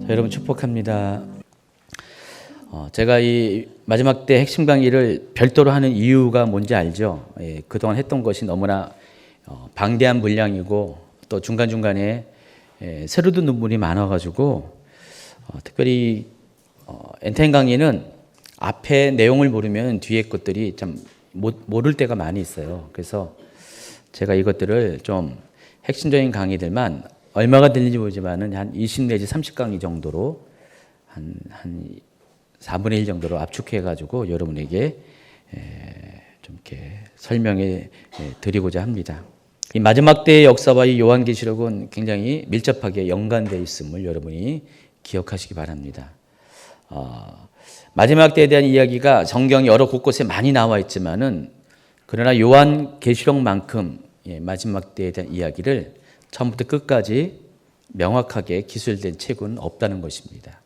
여러분 축복합니다. 제가 이 마지막 때 핵심 강의를 별도로 하는 이유가 뭔지 알죠? 그동안 했던 것이 너무나 방대한 분량이고 또 중간중간에 새로 듣는 분이 많아가지고 특별히 엔타임 강의는 앞에 내용을 모르면 뒤에 것들이 참 모를 때가 많이 있어요. 그래서 제가 이것들을 좀 핵심적인 강의들만 얼마가 들리는지 모르지만은 한 20 내지 30강의 정도로 한 4분의 1 정도로 압축해가지고 여러분에게 좀 이렇게 설명해 드리고자 합니다. 이 마지막 때의 역사와 이 요한계시록은 굉장히 밀접하게 연관되어 있음을 여러분이 기억하시기 바랍니다. 마지막 때에 대한 이야기가 성경 여러 곳곳에 많이 나와 있지만은 그러나 요한계시록만큼 마지막 때에 대한 이야기를 처음부터 끝까지 명확하게 기술된 책은 없다는 것입니다.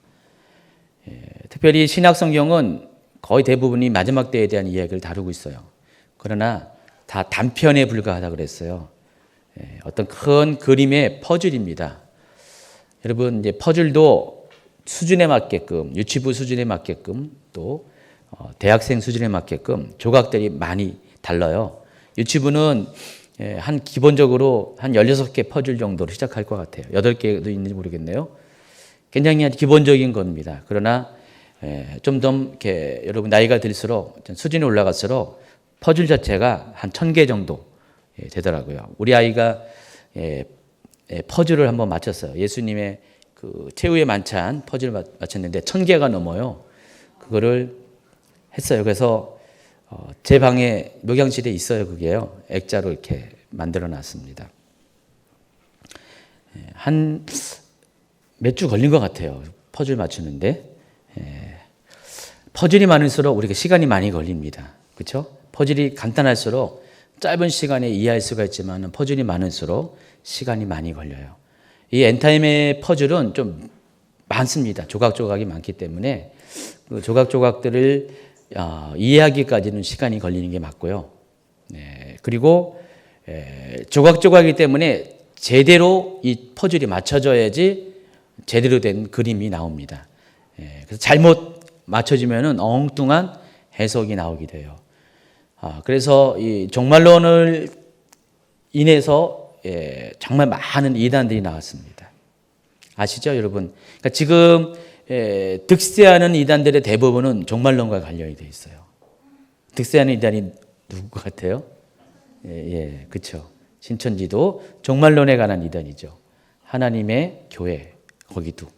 특별히 신약 성경은 거의 대부분이 마지막 때에 대한 이야기를 다루고 있어요. 그러나 다 단편에 불과하다 그랬어요. 어떤 큰 그림의 퍼즐입니다. 여러분 이제 퍼즐도 수준에 맞게끔 유치부 수준에 맞게끔 또 대학생 수준에 맞게끔 조각들이 많이 달라요. 유치부는 한 기본적으로 한 16개 퍼즐 정도로 시작할 것 같아요. 8개도 있는지 모르겠네요. 굉장히 기본적인 겁니다. 그러나 좀 더 이렇게 여러분 나이가 들수록 수준이 올라갈수록 퍼즐 자체가 한 1000개 정도 되더라고요. 우리 아이가 퍼즐을 한번 맞췄어요. 예수님의 그 최후의 만찬 퍼즐을 맞췄는데 1000개가 넘어요. 그거를 했어요. 그래서 제 방에 목양실에 있어요. 그게요. 액자로 이렇게 만들어 놨습니다. 한 몇 주 걸린 것 같아요. 퍼즐 맞추는데. 퍼즐이 많을수록 우리가 시간이 많이 걸립니다. 그렇죠? 퍼즐이 간단할수록 짧은 시간에 이해할 수가 있지만 퍼즐이 많을수록 시간이 많이 걸려요. 이 엔타임의 퍼즐은 좀 많습니다. 조각조각이 많기 때문에 그 조각조각들을 이해하기까지는 시간이 걸리는 게 맞고요. 그리고 조각조각이기 때문에 제대로 이 퍼즐이 맞춰져야지 제대로 된 그림이 나옵니다. 그래서 잘못 맞춰지면은 엉뚱한 해석이 나오게 돼요. 그래서 이 종말론을 인해서 정말 많은 이단들이 나왔습니다. 아시죠, 여러분? 그러니까 지금 득세하는 이단들의 대부분은 종말론과 관련이 되어 있어요. 득세하는 이단이 누구 같아요? 그렇죠. 신천지도 종말론에 관한 이단이죠. 하나님의 교회 거기도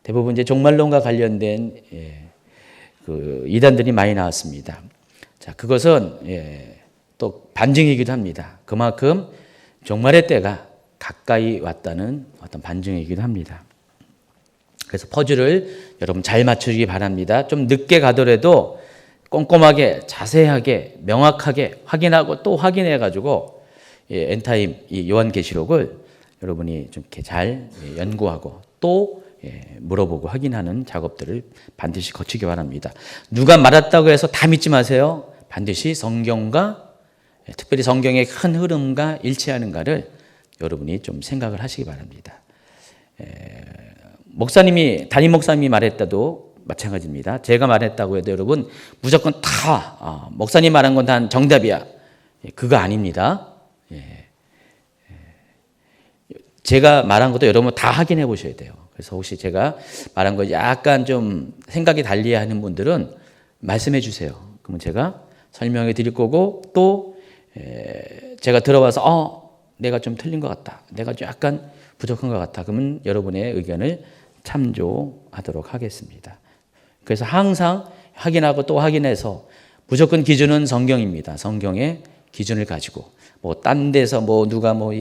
대부분 이제 종말론과 관련된 그 이단들이 많이 나왔습니다. 자, 그것은 또 반증이기도 합니다. 그만큼 종말의 때가 가까이 왔다는 어떤 반증이기도 합니다. 그래서 퍼즐을 여러분 잘 맞추시기 바랍니다. 좀 늦게 가더라도 꼼꼼하게 자세하게 명확하게 확인하고 또 확인해 가지고 엔타임 이 요한계시록을 여러분이 좀 이렇게 잘 연구하고 또 물어보고 확인하는 작업들을 반드시 거치기 바랍니다. 누가 말했다고 해서 다 믿지 마세요. 반드시 성경과 특별히 성경의 큰 흐름과 일치하는가를 여러분이 좀 생각을 하시기 바랍니다. 목사님이 담임 목사님이 말했다도 마찬가지입니다. 제가 말했다고 해도 여러분 무조건 다 목사님 말한 건 다 정답이야. 그거 아닙니다. 제가 말한 것도 여러분 다 확인해 보셔야 돼요. 그래서 혹시 제가 말한 거 약간 좀 생각이 달리 하는 분들은 말씀해 주세요. 그러면 제가 설명해 드릴 거고 또 제가 들어봐서 내가 좀 틀린 것 같다. 내가 좀 약간 부족한 것 같다. 그러면 여러분의 의견을 참조하도록 하겠습니다. 그래서 항상 확인하고 또 확인해서 무조건 기준은 성경입니다. 성경의 기준을 가지고 뭐 딴 데서 뭐 누가 뭐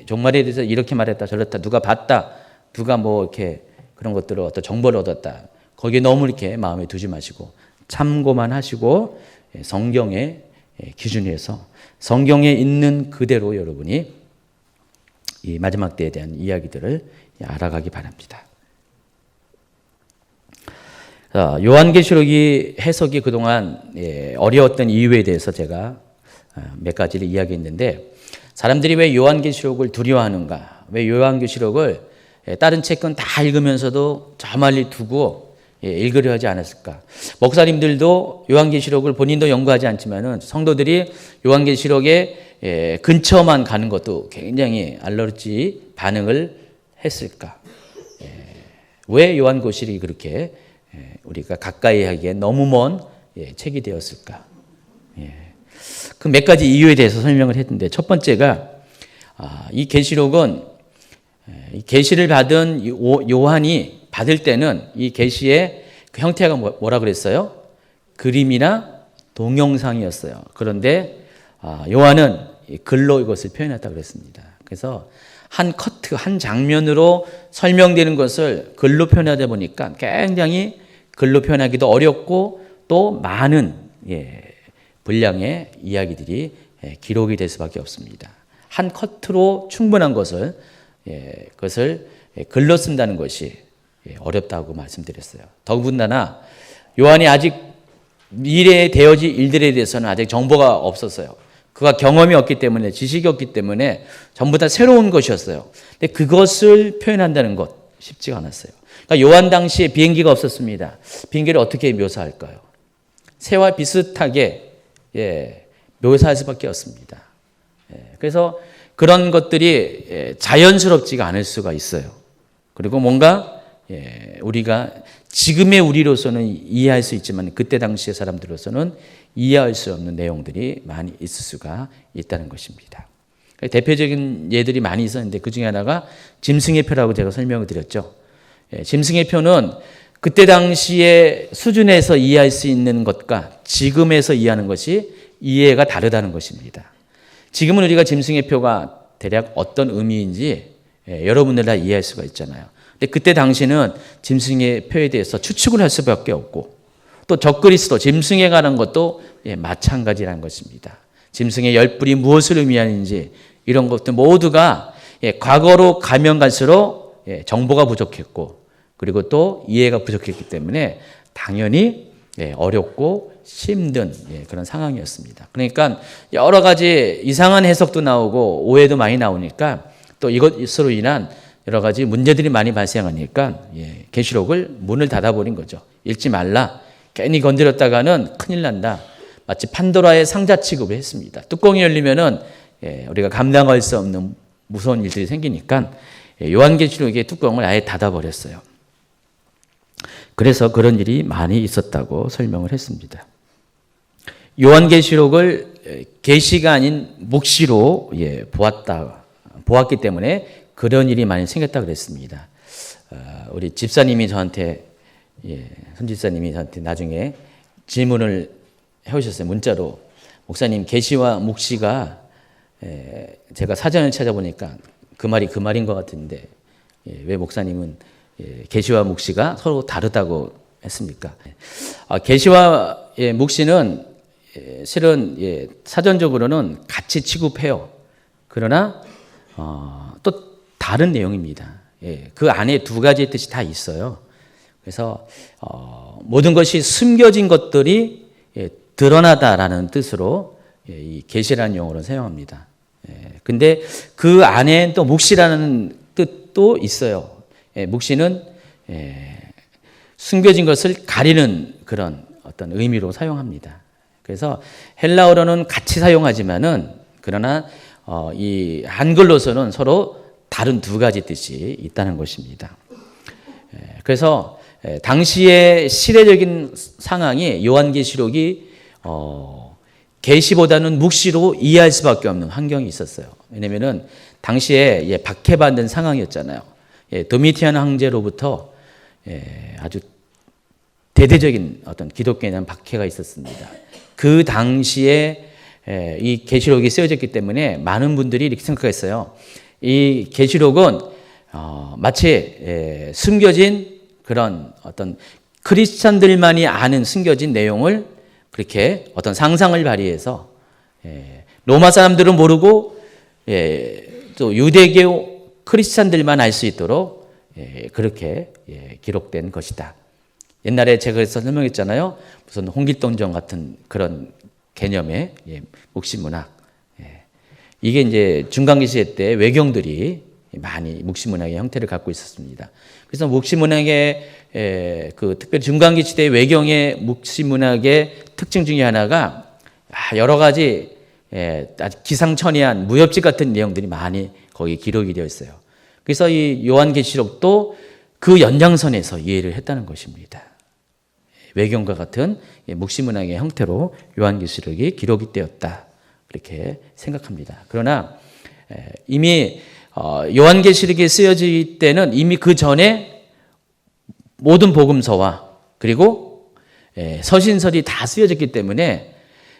종말에 대해서 이렇게 말했다 저렇다 누가 봤다 누가 뭐 이렇게 그런 것들을 어떤 정보를 얻었다 거기에 너무 이렇게 마음에 두지 마시고 참고만 하시고 성경의 기준에서 성경에 있는 그대로 여러분이 이 마지막 때에 대한 이야기들을 알아가기 바랍니다. 요한계시록이 해석이 그동안 어려웠던 이유에 대해서 제가 몇 가지를 이야기했는데 사람들이 왜 요한계시록을 두려워하는가? 왜 요한계시록을 다른 책은 다 읽으면서도 저 멀리 두고 읽으려 하지 않았을까. 목사님들도 요한계시록을 본인도 연구하지 않지만은 성도들이 요한계시록의 근처만 가는 것도 굉장히 알러지 반응을 했을까. 왜 요한계시록이 그렇게 우리가 가까이 하기에 너무 먼 책이 되었을까. 그 몇 가지 이유에 대해서 설명을 했는데, 첫 번째가 이 계시록은 계시를 받은 요한이 받을 때는 이 계시의 그 형태가 뭐라 그랬어요? 그림이나 동영상이었어요. 그런데 요한은 글로 이것을 표현했다고 그랬습니다. 그래서 한 커트, 한 장면으로 설명되는 것을 글로 표현하다 보니까 굉장히 글로 표현하기도 어렵고 또 많은 분량의 이야기들이 기록이 될 수밖에 없습니다. 한 커트로 충분한 것을 그것을 글로 쓴다는 것이 어렵다고 말씀드렸어요. 더군다나 요한이 아직 미래에 되어질 일들에 대해서는 아직 정보가 없었어요. 그가 경험이 없기 때문에, 지식이 없기 때문에 전부 다 새로운 것이었어요. 근데 그것을 표현한다는 것 쉽지가 않았어요. 그러니까 요한 당시에 비행기가 없었습니다. 비행기를 어떻게 묘사할까요? 새와 비슷하게 묘사할 수밖에 없습니다. 그래서 그런 것들이 자연스럽지가 않을 수가 있어요. 그리고 뭔가 우리가 지금의 우리로서는 이해할 수 있지만 그때 당시의 사람들로서는 이해할 수 없는 내용들이 많이 있을 수가 있다는 것입니다. 대표적인 예들이 많이 있었는데 그 중에 하나가 짐승의 표라고 제가 설명을 드렸죠. 짐승의 표는 그때 당시의 수준에서 이해할 수 있는 것과 지금에서 이해하는 것이 이해가 다르다는 것입니다. 지금은 우리가 짐승의 표가 대략 어떤 의미인지 여러분들 다 이해할 수가 있잖아요. 근데 그때 당시는 짐승의 표에 대해서 추측을 할 수밖에 없고 또 적그리스도, 짐승에 관한 것도 마찬가지라는 것입니다. 짐승의 열뿔이 무엇을 의미하는지 이런 것들 모두가 과거로 가면 갈수록 정보가 부족했고 그리고 또 이해가 부족했기 때문에 당연히 어렵고 힘든 그런 상황이었습니다. 그러니까 여러 가지 이상한 해석도 나오고 오해도 많이 나오니까 또 이것으로 인한 여러 가지 문제들이 많이 발생하니까 계시록을 문을 닫아버린 거죠. 읽지 말라. 괜히 건드렸다가는 큰일 난다. 마치 판도라의 상자 취급을 했습니다. 뚜껑이 열리면은 우리가 감당할 수 없는 무서운 일들이 생기니까 요한계시록의 뚜껑을 아예 닫아버렸어요. 그래서 그런 일이 많이 있었다고 설명을 했습니다. 요한계시록을 계시가 아닌 묵시로 보았기 때문에 그런 일이 많이 생겼다고 그랬습니다. 우리 집사님이 저한테 선집사님이 저한테 나중에 질문을 해오셨어요. 문자로. 목사님, 계시와 묵시가 제가 사전을 찾아보니까 그 말이 그 말인 것 같은데 왜 목사님은 계시와 묵시가 서로 다르다고 했습니까? 계시와 묵시는 실은 사전적으로는 같이 취급해요. 그러나 또 다른 내용입니다. 그 안에 두 가지의 뜻이 다 있어요. 그래서 모든 것이 숨겨진 것들이 드러나다라는 뜻으로 이 계시라는 용어를 사용합니다. 근데 그 안에 또 묵시라는 뜻도 있어요. 묵시는 숨겨진 것을 가리는 그런 어떤 의미로 사용합니다. 그래서 헬라어로는 같이 사용하지만은 그러나 이 한글로서는 서로 다른 두 가지 뜻이 있다는 것입니다. 그래서 당시의 시대적인 상황이 요한계시록이 계시보다는 묵시로 이해할 수밖에 없는 환경이 있었어요. 왜냐하면은 당시에 박해받는 상황이었잖아요. 도미티안 황제로부터 아주 대대적인 어떤 기독교에 대한 박해가 있었습니다. 그 당시에 이 계시록이 쓰여졌기 때문에 많은 분들이 이렇게 생각했어요. 이 계시록은 마치 숨겨진 그런 어떤 크리스찬들만이 아는 숨겨진 내용을 그렇게 어떤 상상을 발휘해서 로마 사람들은 모르고 또 유대교 크리스찬들만 알 수 있도록 그렇게 기록된 것이다. 옛날에 제가 그래서 설명했잖아요. 무슨 홍길동전 같은 그런 개념의 묵시문학. 이게 이제 중간기 시대 때 외경들이 많이 묵시문학의 형태를 갖고 있었습니다. 그래서 묵시문학의 그 특별히 중간기 시대 외경의 묵시문학의 특징 중에 하나가 여러 가지 아주 기상천외한 무협지 같은 내용들이 많이 거기 기록이 되어 있어요. 그래서 이 요한계시록도 그 연장선에서 이해를 했다는 것입니다. 외경과 같은 묵시문학의 형태로 요한계시록이 기록이 되었다, 그렇게 생각합니다. 그러나 이미 요한계시록이 쓰여질 때는 이미 그 전에 모든 복음서와 그리고 서신설이 다 쓰여졌기 때문에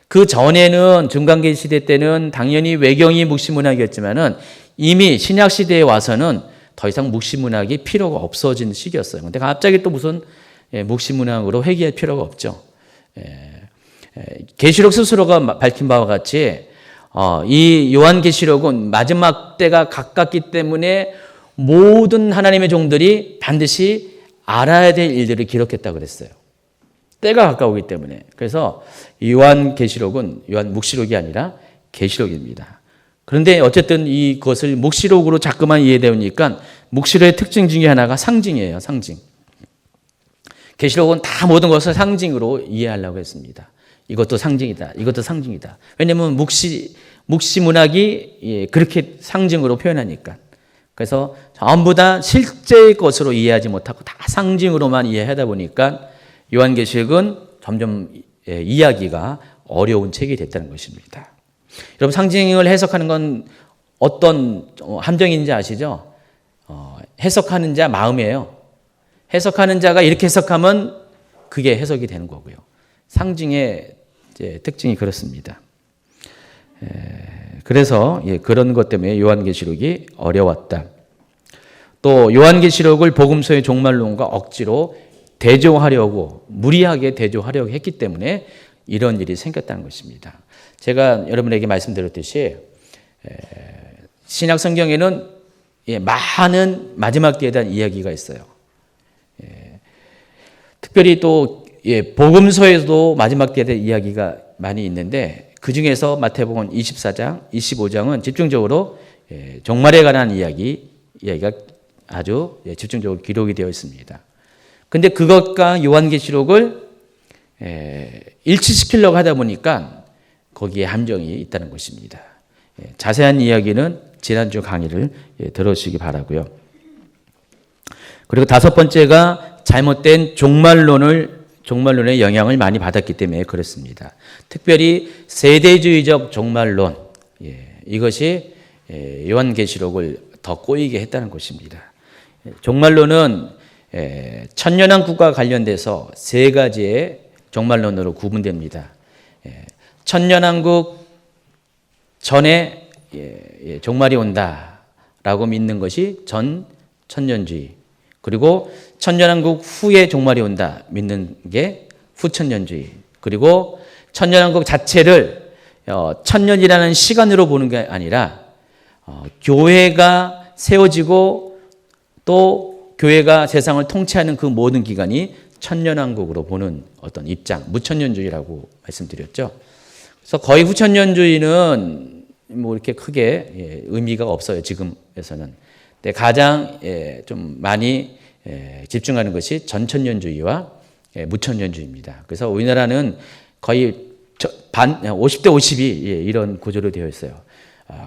그 전에는 중간기 시대 때는 당연히 외경이 묵시문학이었지만은 이미 신약 시대에 와서는 더 이상 묵시문학이 필요가 없어진 시기였어요. 근데 갑자기 또 무슨 묵시문학으로 회귀할 필요가 없죠. 계시록 스스로가 밝힌 바와 같이 이 요한계시록은 마지막 때가 가깝기 때문에 모든 하나님의 종들이 반드시 알아야 될 일들을 기록했다고 그랬어요. 때가 가까우기 때문에. 그래서 요한계시록은 요한묵시록이 아니라 계시록입니다. 그런데 어쨌든 이것을 묵시록으로 자꾸만 이해되니까 묵시록의 특징 중에 하나가 상징이에요. 상징. 계시록은 다 모든 것을 상징으로 이해하려고 했습니다. 이것도 상징이다. 이것도 상징이다. 왜냐하면 묵시문학이 그렇게 상징으로 표현하니까. 그래서 전부 다 실제의 것으로 이해하지 못하고 다 상징으로만 이해하다 보니까 요한계시록은 점점 이해하기가 어려운 책이 됐다는 것입니다. 여러분, 상징을 해석하는 건 어떤 함정인지 아시죠? 해석하는 자 마음이에요. 해석하는 자가 이렇게 해석하면 그게 해석이 되는 거고요. 상징의 특징이 그렇습니다. 그래서 그런 것 때문에 요한계시록이 어려웠다. 또 요한계시록을 복음서의 종말론과 억지로 대조하려고, 무리하게 대조하려고 했기 때문에 이런 일이 생겼다는 것입니다. 제가 여러분에게 말씀드렸듯이 신약 성경에는 많은 마지막 때에 대한 이야기가 있어요. 특별히 또 복음서에도 마지막 때에 대한 이야기가 많이 있는데 그 중에서 마태복음 24장, 25장은 집중적으로 종말에 관한 이야기가 아주 집중적으로 기록이 되어 있습니다. 근데 그것과 요한계시록을 일치시키려고 하다 보니까 거기에 함정이 있다는 것입니다. 자세한 이야기는 지난주 강의를 들어주시기 바라고요. 그리고 다섯 번째가 잘못된 종말론의 영향을 많이 받았기 때문에 그렇습니다. 특별히 세대주의적 종말론, 이것이 요한계시록을 더 꼬이게 했다는 것입니다. 종말론은 천년왕국과 관련돼서 세 가지의 종말론으로 구분됩니다. 천년왕국 전에 종말이 온다라고 믿는 것이 전천년주의, 그리고 천년왕국 후에 종말이 온다 믿는 게 후천년주의, 그리고 천년왕국 자체를 천년이라는 시간으로 보는 게 아니라 교회가 세워지고 또 교회가 세상을 통치하는 그 모든 기간이 천년왕국으로 보는 어떤 입장, 무천년주의라고 말씀드렸죠. 그래서 거의 후천년주의는 뭐 이렇게 크게 의미가 없어요, 지금에서는. 근데 가장 좀 많이 집중하는 것이 전천년주의와 무천년주의입니다. 그래서 우리나라는 거의 50대 50이 이런 구조로 되어 있어요.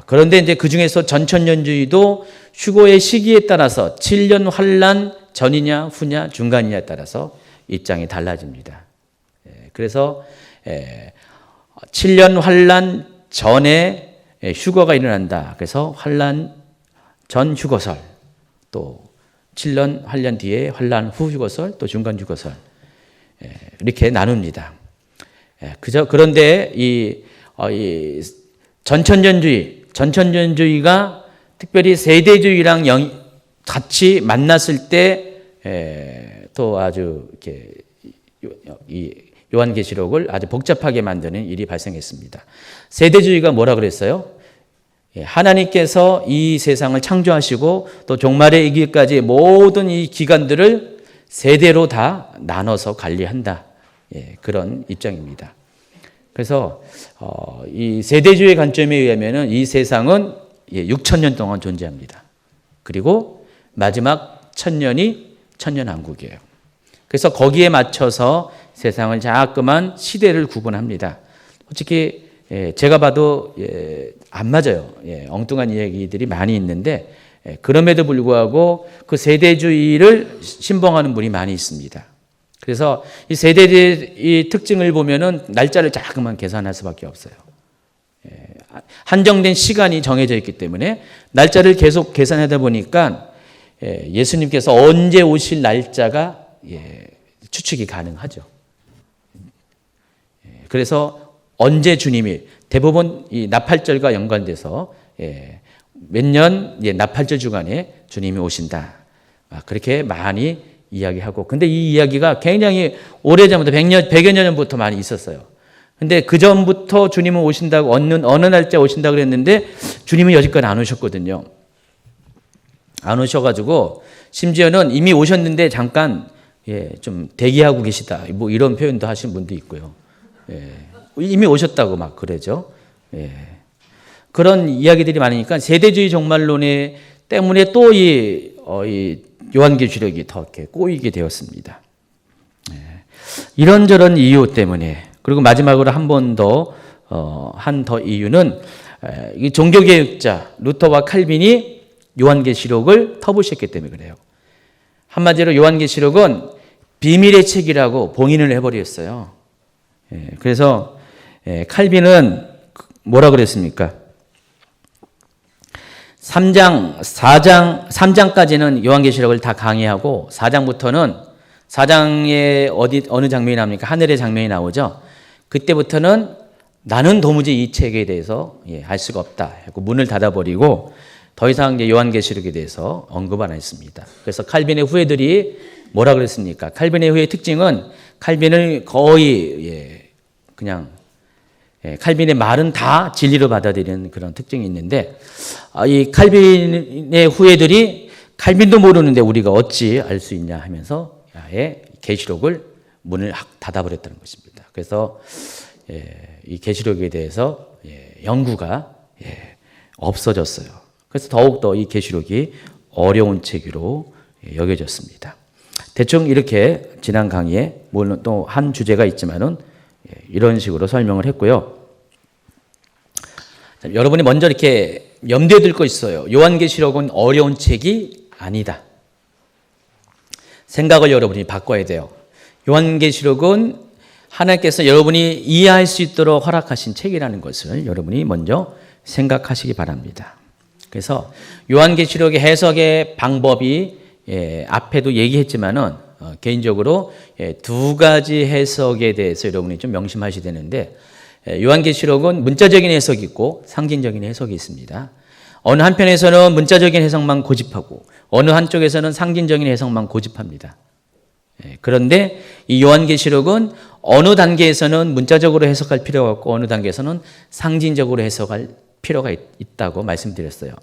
그런데 이제 그 중에서 전천년주의도 휴거의 시기에 따라서 7년 환란 전이냐 후냐 중간이냐에 따라서 입장이 달라집니다. 그래서 7년 환란 전에 휴거가 일어난다. 그래서 환란 전 휴거설, 또 7년 환란 뒤에 환란 후 휴거설, 또 중간 휴거설, 이렇게 나눕니다. 그런데 이 전천년주의가 특별히 세대주의랑 같이 만났을 때 또 아주 이렇게 이 요한계시록을 아주 복잡하게 만드는 일이 발생했습니다. 세대주의가 뭐라 그랬어요? 하나님께서 이 세상을 창조하시고 또 종말에 이기까지 모든 이 기간들을 세대로 다 나눠서 관리한다. 그런 입장입니다. 그래서 이 세대주의 관점에 의하면 이 세상은 6,000년 동안 존재합니다. 그리고 마지막 천년이 천년왕국이에요. 그래서 거기에 맞춰서 세상을 자꾸만 시대를 구분합니다. 솔직히 제가 봐도 안 맞아요. 엉뚱한 이야기들이 많이 있는데 그럼에도 불구하고 그 세대주의를 신봉하는 분이 많이 있습니다. 그래서 이 세대의 특징을 보면은 날짜를 자꾸만 계산할 수밖에 없어요. 한정된 시간이 정해져 있기 때문에 날짜를 계속 계산하다 보니까 예수님께서 언제 오실 날짜가 추측이 가능하죠. 그래서 언제 주님이 대부분 이 나팔절과 연관돼서 몇 년 나팔절 주간에 주님이 오신다. 그렇게 많이 이야기하고, 근데 이 이야기가 굉장히 오래전부터 100여 년 전부터 많이 있었어요. 근데 그 전부터 주님은 오신다고 어느 날짜 오신다고 그랬는데 주님은 여지까지 안 오셨거든요. 안 오셔가지고 심지어는 이미 오셨는데 잠깐 좀 대기하고 계시다. 뭐 이런 표현도 하신 분도 있고요. 이미 오셨다고 막 그러죠. 그런 이야기들이 많으니까 세대주의 종말론에 때문에 또 이 요한계시록이 더 이렇게 꼬이게 되었습니다. 이런저런 이유 때문에, 그리고 마지막으로 한 번 더 이유는 이 종교개혁자 루터와 칼빈이 요한계시록을 터부셨기 때문에 그래요. 한마디로 요한계시록은 비밀의 책이라고 봉인을 해버렸어요. 그래서 칼빈은 뭐라 그랬습니까? 3장까지는 요한계시록을 다 강의하고 4장부터는 4장에 어느 장면이 나옵니까? 하늘의 장면이 나오죠. 그때부터는 나는 도무지 이 책에 대해서 알 수가 없다 하고 문을 닫아버리고 더 이상 이제 요한계시록에 대해서 언급 안 했습니다. 그래서 칼빈의 후예들이 뭐라 그랬습니까? 칼빈의 후예의 특징은 칼빈을 거의 그냥 칼빈의 말은 다 진리로 받아들이는 그런 특징이 있는데, 이 칼빈의 후예들이 칼빈도 모르는데 우리가 어찌 알 수 있냐 하면서 아예 계시록을 문을 닫아버렸다는 것입니다. 그래서 이 계시록에 대해서 연구가 없어졌어요. 그래서 더욱더 이 계시록이 어려운 책으로 여겨졌습니다. 대충 이렇게 지난 강의에 물론 또 한 주제가 있지만은 이런 식으로 설명을 했고요. 자, 여러분이 먼저 이렇게 염두에 둘 거 있어요. 요한계시록은 어려운 책이 아니다. 생각을 여러분이 바꿔야 돼요. 요한계시록은 하나님께서 여러분이 이해할 수 있도록 허락하신 책이라는 것을 여러분이 먼저 생각하시기 바랍니다. 그래서 요한계시록의 해석의 방법이 앞에도 얘기했지만은 개인적으로 두 가지 해석에 대해서 여러분이 좀 명심하셔야 되는데, 요한계시록은 문자적인 해석이 있고 상징적인 해석이 있습니다. 어느 한편에서는 문자적인 해석만 고집하고 어느 한쪽에서는 상징적인 해석만 고집합니다. 그런데 이 요한계시록은 어느 단계에서는 문자적으로 해석할 필요가 없고 어느 단계에서는 상징적으로 해석할 필요가 있다고 말씀드렸어요.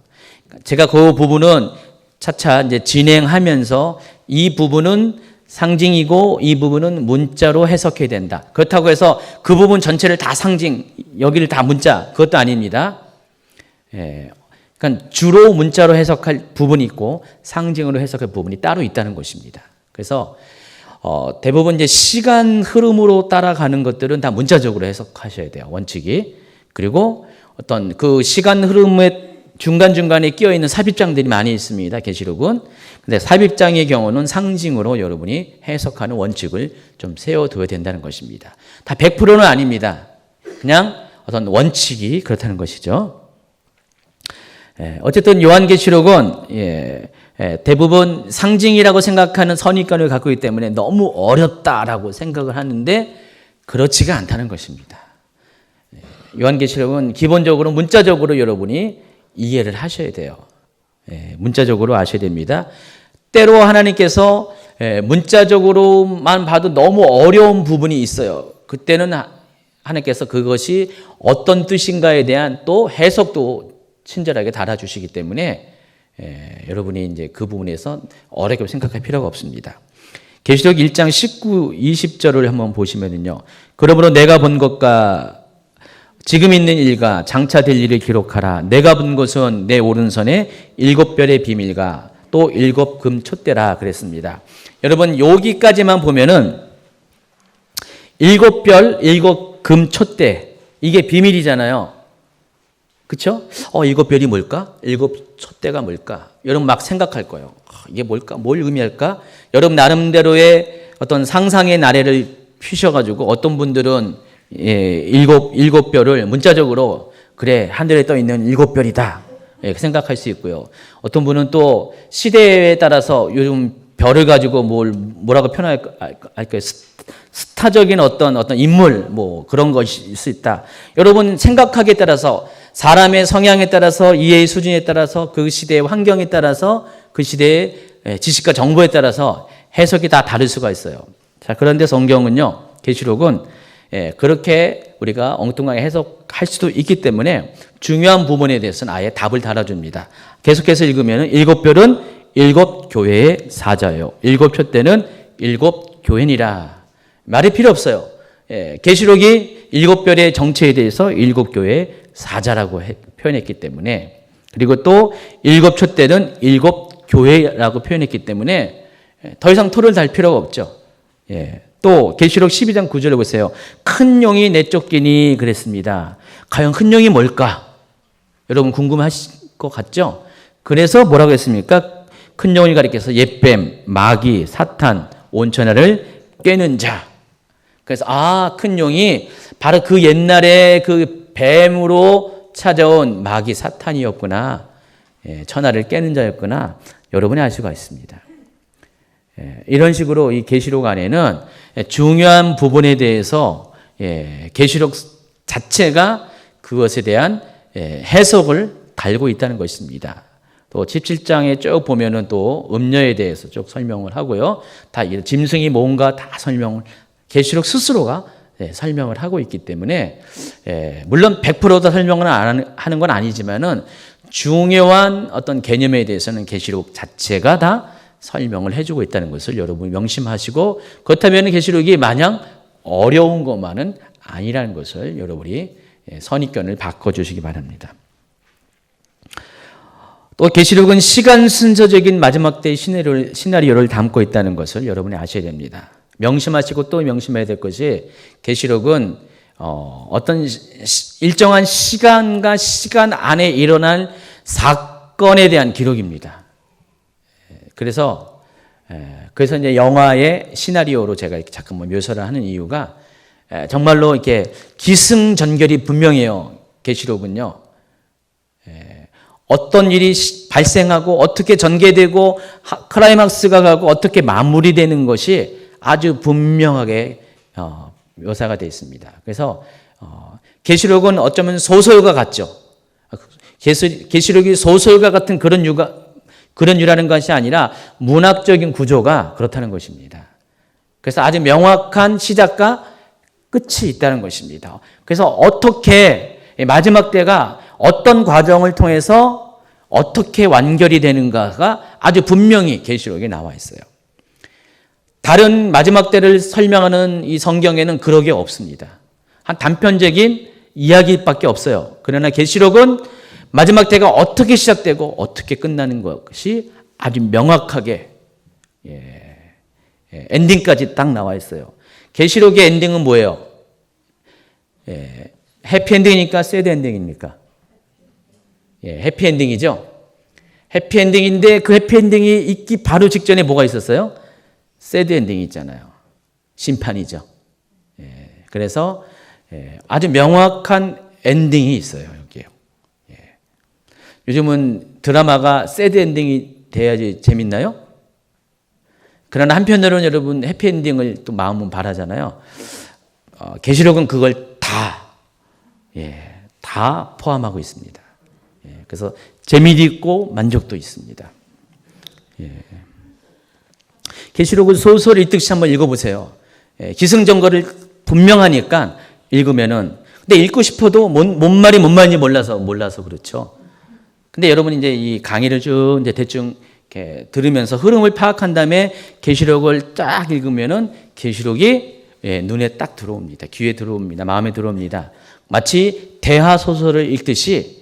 제가 그 부분은 차차 이제 진행하면서 이 부분은 상징이고 이 부분은 문자로 해석해야 된다. 그렇다고 해서 그 부분 전체를 다 상징, 여기를 다 문자, 그것도 아닙니다. 그러니까 주로 문자로 해석할 부분이 있고 상징으로 해석할 부분이 따로 있다는 것입니다. 그래서 대부분 이제 시간 흐름으로 따라가는 것들은 다 문자적으로 해석하셔야 돼요. 원칙이. 그리고 어떤 그 시간 흐름의 중간중간에 끼어있는 삽입장들이 많이 있습니다. 계시록은. 근데 삽입장의 경우는 상징으로 여러분이 해석하는 원칙을 좀 세워둬야 된다는 것입니다. 다 100%는 아닙니다. 그냥 어떤 원칙이 그렇다는 것이죠. 어쨌든 요한계시록은 대부분 상징이라고 생각하는 선입견을 갖고 있기 때문에 너무 어렵다라고 생각을 하는데 그렇지가 않다는 것입니다. 요한계시록은 기본적으로 문자적으로 여러분이 이해를 하셔야 돼요. 문자적으로 아셔야 됩니다. 때로 하나님께서 문자적으로만 봐도 너무 어려운 부분이 있어요. 그때는 하나님께서 그것이 어떤 뜻인가에 대한 또 해석도 친절하게 달아주시기 때문에 여러분이 이제 그 부분에서 어렵게 생각할 필요가 없습니다. 계시록 1장 19, 20절을 한번 보시면은요. 그러므로 내가 본 것과 지금 있는 일과 장차 될 일을 기록하라. 내가 본 것은 내 오른손에 7별의 비밀과 또 7금 촛대라 그랬습니다. 여러분 여기까지만 보면은 7별, 7금 촛대 이게 비밀이잖아요. 그렇죠? 7별이 뭘까? 7촛대가 뭘까? 여러분 막 생각할 거예요. 이게 뭘까? 뭘 의미할까? 여러분 나름대로의 어떤 상상의 나래를 피셔가지고 어떤 분들은 일곱 별을 문자적으로 그래 하늘에 떠 있는 7별이다 생각할 수 있고요. 어떤 분은 또 시대에 따라서 요즘 별을 가지고 뭐라고 표현할까요? 스타적인 어떤 인물 뭐 그런 것일 수 있다. 여러분 생각하기에 따라서 사람의 성향에 따라서 이해의 수준에 따라서 그 시대의 환경에 따라서 그 시대의 지식과 정보에 따라서 해석이 다 다를 수가 있어요. 자, 그런데 성경은요, 계시록은 그렇게 우리가 엉뚱하게 해석할 수도 있기 때문에 중요한 부분에 대해서는 아예 답을 달아줍니다. 계속해서 읽으면 7별은 7교회의 사자요. 7촛대는 7교회니라. 말이 필요 없어요. 계시록이 7별의 정체에 대해서 7교회의 사자라고 표현했기 때문에 그리고 또 7촛대는 7교회라고 표현했기 때문에 더 이상 토를 달 필요가 없죠. 또 계시록 12장 9절에 보세요. 큰 용이 내쫓기니 그랬습니다. 과연 큰 용이 뭘까? 여러분 궁금하실 것 같죠? 그래서 뭐라고 했습니까? 큰 용을 가리켜서 옛뱀, 마귀, 사탄, 온천하를 꿰는 자. 그래서 큰 용이 바로 그 옛날에 그 뱀으로 찾아온 마귀 사탄이었구나. 천하를 깨는 자였구나. 여러분이 알 수가 있습니다. 이런 식으로 이 계시록 안에는 중요한 부분에 대해서 계시록 자체가 그것에 대한 해석을 달고 있다는 것입니다. 또 17장에 쭉 보면은 또 음녀에 대해서 쭉 설명을 하고요. 다 짐승이 뭔가 다 설명을 계시록 스스로가 설명을 하고 있기 때문에 물론 100%다 설명을 안 하는 건 아니지만은 중요한 어떤 개념에 대해서는 계시록 자체가 다 설명을 해주고 있다는 것을 여러분이 명심하시고 그렇다면 계시록이 마냥 어려운 것만은 아니라는 것을 여러분이 선입견을 바꿔주시기 바랍니다. 또 계시록은 시간 순서적인 마지막 때의 시나리오를 담고 있다는 것을 여러분이 아셔야 됩니다. 명심하시고 또 명심해야 될 것이 계시록은 어떤 일정한 시간과 시간 안에 일어날 사건에 대한 기록입니다. 그래서 이제 영화의 시나리오로 제가 이렇게 잠깐만 묘사를 하는 이유가 정말로 이렇게 기승전결이 분명해요. 계시록은요. 어떤 일이 발생하고 어떻게 전개되고 클라이막스가 가고 어떻게 마무리되는 것이 아주 분명하게 묘사가 되어 있습니다. 그래서 계시록은 어쩌면 소설과 같죠. 계시록이 소설과 같은 그런 유라는 것이 아니라 문학적인 구조가 그렇다는 것입니다. 그래서 아주 명확한 시작과 끝이 있다는 것입니다. 그래서 어떻게 마지막 때가 어떤 과정을 통해서 어떻게 완결이 되는가가 아주 분명히 계시록에 나와 있어요. 다른 마지막 때를 설명하는 이 성경에는 그런 게 없습니다. 한 단편적인 이야기밖에 없어요. 그러나 계시록은 마지막 때가 어떻게 시작되고 어떻게 끝나는 것이 아주 명확하게 엔딩까지 딱 나와 있어요. 계시록의 엔딩은 뭐예요? 해피엔딩이니까 새드엔딩입니까? 해피엔딩이죠. 해피엔딩인데 그 해피엔딩이 있기 바로 직전에 뭐가 있었어요? 새드엔딩이 있잖아요. 심판이죠. 그래서 아주 명확한 엔딩이 있어요. 여기요. 요즘은 드라마가 새드엔딩이 돼야지 재밌나요? 그러나 한편으로는 여러분 해피엔딩을 또 마음은 바라잖아요. 계시록은 그걸 다 포함하고 있습니다. 그래서 재미도 있고 만족도 있습니다. 계시록을 소설 읽듯이 한번 읽어보세요. 기승전결을 분명하니까 읽으면은 근데 읽고 싶어도 뭔 말인지 몰라서 그렇죠. 근데 여러분이 이제 이 강의를 쭉 이제 대충 이렇게 들으면서 흐름을 파악한 다음에 계시록을 딱 읽으면은 계시록이 눈에 딱 들어옵니다. 귀에 들어옵니다. 마음에 들어옵니다. 마치 대하 소설을 읽듯이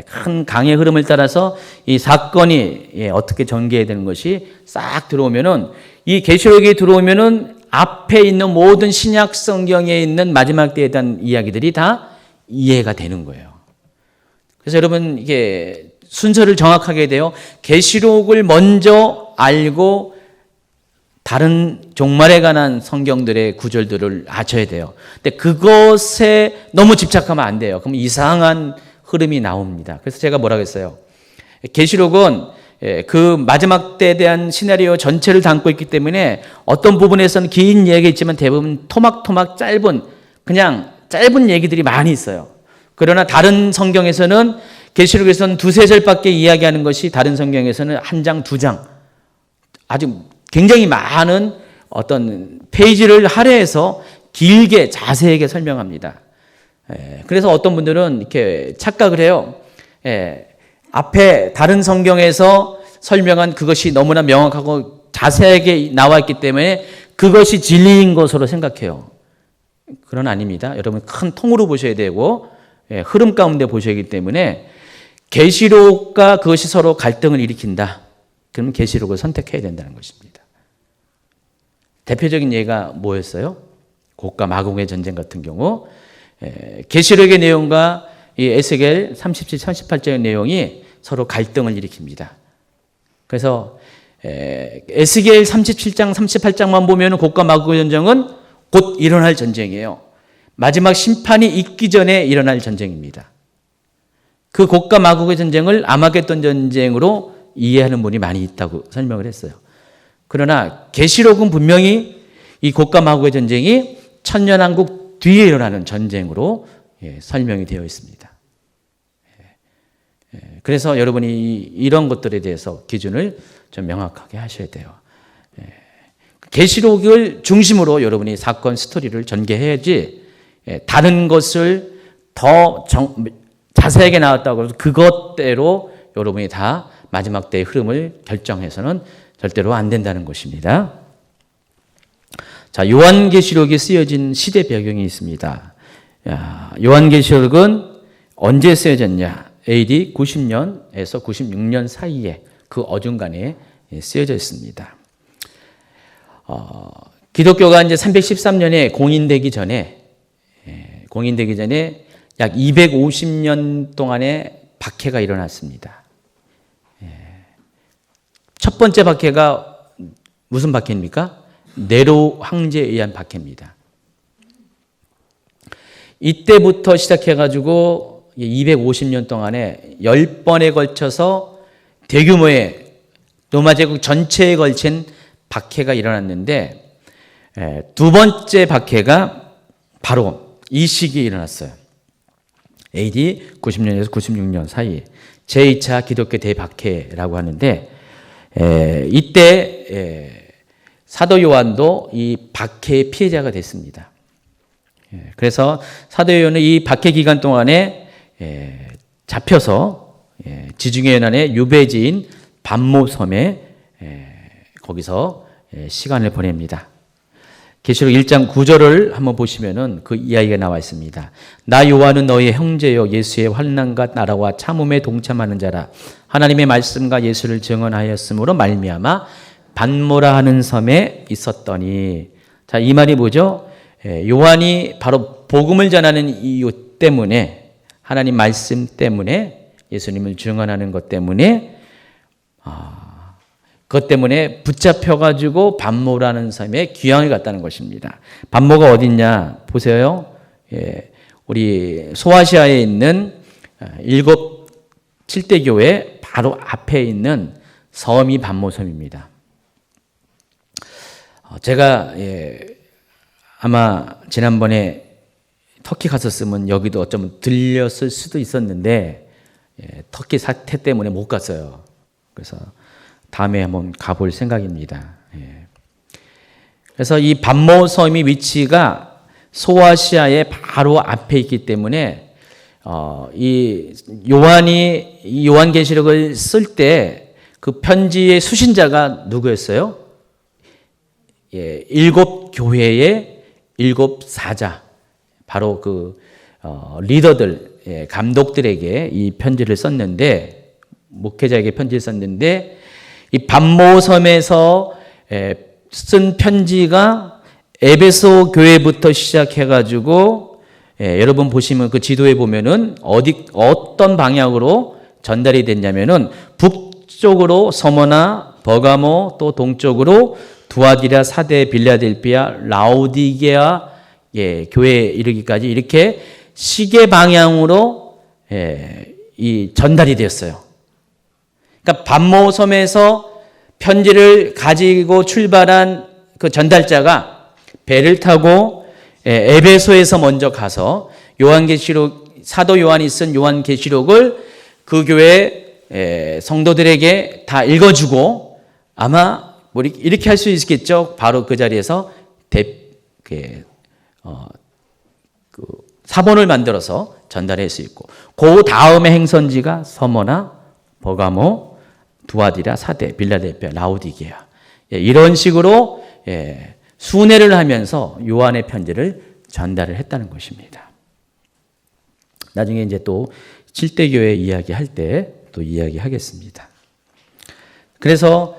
큰 강의 흐름을 따라서 이 사건이 어떻게 전개되는 것이 싹 들어오면은 이 계시록에 들어오면은 앞에 있는 모든 신약 성경에 있는 마지막 때에 대한 이야기들이 다 이해가 되는 거예요. 그래서 여러분 이게 순서를 정확하게 돼요. 계시록을 먼저 알고 다른 종말에 관한 성경들의 구절들을 아셔야 돼요. 근데 그것에 너무 집착하면 안 돼요. 그럼 이상한 흐름이 나옵니다. 그래서 제가 뭐라고 했어요? 계시록은 그 마지막 때에 대한 시나리오 전체를 담고 있기 때문에 어떤 부분에서는 긴 얘기가 있지만 대부분 토막토막 그냥 짧은 얘기들이 많이 있어요. 그러나 다른 성경에서는 계시록에서는 두세 절밖에 이야기하는 것이 다른 성경에서는 한 장, 두 장 아주 굉장히 많은 어떤 페이지를 할애해서 길게 자세하게 설명합니다. 그래서 어떤 분들은 이렇게 착각을 해요. 앞에 다른 성경에서 설명한 그것이 너무나 명확하고 자세하게 나와 있기 때문에 그것이 진리인 것으로 생각해요. 그건 아닙니다. 여러분 큰 통으로 보셔야 되고 흐름 가운데 보셔야 하기 때문에 계시록과 그것이 서로 갈등을 일으킨다. 그러면 계시록을 선택해야 된다는 것입니다. 대표적인 예가 뭐였어요? 곡과 마곡의 전쟁 같은 경우 계시록의 내용과 이 에스겔 37, 38장의 내용이 서로 갈등을 일으킵니다. 그래서 에스겔 37장, 38장만 보면 곡과 마곡의 전쟁은 곧 일어날 전쟁이에요. 마지막 심판이 있기 전에 일어날 전쟁입니다. 그 곡과 마곡의 전쟁을 아마겟돈 전쟁으로 이해하는 분이 많이 있다고 설명을 했어요. 그러나 계시록은 분명히 이 곡과 마곡의 전쟁이 천년왕국 뒤에 일어나는 전쟁으로 설명이 되어 있습니다. 그래서 여러분이 이런 것들에 대해서 기준을 좀 명확하게 하셔야 돼요. 계시록을 중심으로 여러분이 사건 스토리를 전개해야지 다른 것을 더 자세하게 나왔다고 해서 그것대로 여러분이 다 마지막 때의 흐름을 결정해서는 절대로 안 된다는 것입니다. 자, 요한계시록이 쓰여진 시대 배경이 있습니다. 요한계시록은 언제 쓰여졌냐? AD 90년에서 96년 사이에 그 어중간에 쓰여져 있습니다. 기독교가 이제 313년에 공인되기 전에 약 250년 동안의 박해가 일어났습니다. 첫 번째 박해가 무슨 박해입니까? 네로 황제에 의한 박해입니다. 이때부터 시작해가지고 250년 동안에 10번에 걸쳐서 대규모의 로마 제국 전체에 걸친 박해가 일어났는데 두 번째 박해가 바로 이 시기에 일어났어요. AD 90년에서 96년 사이 제2차 기독교 대박해라고 하는데 이때 사도 요한도 이 박해의 피해자가 됐습니다. 그래서 사도 요한은 이 박해 기간 동안에 잡혀서 지중해 연안의 유배지인 반모섬에 거기서 시간을 보냅니다. 계시록 1장 9절을 한번 보시면은 그 이야기가 나와 있습니다. 나 요한은 너의 형제요 예수의 환난과 나라와 참음에 동참하는 자라. 하나님의 말씀과 예수를 증언하였으므로 말미암아 반모라 하는 섬에 있었더니. 자, 이 말이 뭐죠? 요한이 바로 복음을 전하는 이유 때문에, 하나님 말씀 때문에, 예수님을 증언하는 것 때문에 그것 때문에 붙잡혀가지고 반모라는 섬에 귀향을 갔다는 것입니다. 반모가 어딨냐 보세요. 우리 소아시아에 있는 7대 교회 바로 앞에 있는 섬이 반모섬입니다. 제가 아마 지난번에 터키 갔었으면 여기도 어쩌면 들렸을 수도 있었는데 터키 사태 때문에 못 갔어요. 그래서 다음에 한번 가볼 생각입니다. 그래서 이 반모섬이 위치가 소아시아의 바로 앞에 있기 때문에 이 요한이 이 요한계시록을 쓸 때 그 편지의 수신자가 누구였어요? 7 교회의 7 사자, 바로 그 리더들, 감독들에게 이 편지를 썼는데, 목회자에게 편지를 썼는데, 이 반모섬에서 쓴 편지가 에베소 교회부터 시작해가지고, 여러분 보시면 그 지도에 보면은 어떤 방향으로 전달이 됐냐면은 북쪽으로 서머나, 버가모, 또 동쪽으로 두아디라, 사데, 빌라델피아, 라오디게아 교회에 이르기까지 이렇게 시계 방향으로 이 전달이 되었어요. 그러니까 반모섬에서 편지를 가지고 출발한 그 전달자가 배를 타고 에베소에서 먼저 가서 요한계시록, 사도 요한이 쓴 요한계시록을 그 교회 성도들에게 다 읽어주고, 아마 이렇게 할 수 있겠죠. 바로 그 자리에서 사본을 만들어서 전달할 수 있고, 그 다음에 행선지가 서머나, 버가모, 두아디라, 사데, 빌라델피아, 라오디게아, 이런 식으로 순회를 하면서 요한의 편지를 전달을 했다는 것입니다. 나중에 이제 또 7대 교회 이야기할 때 또 이야기하겠습니다. 그래서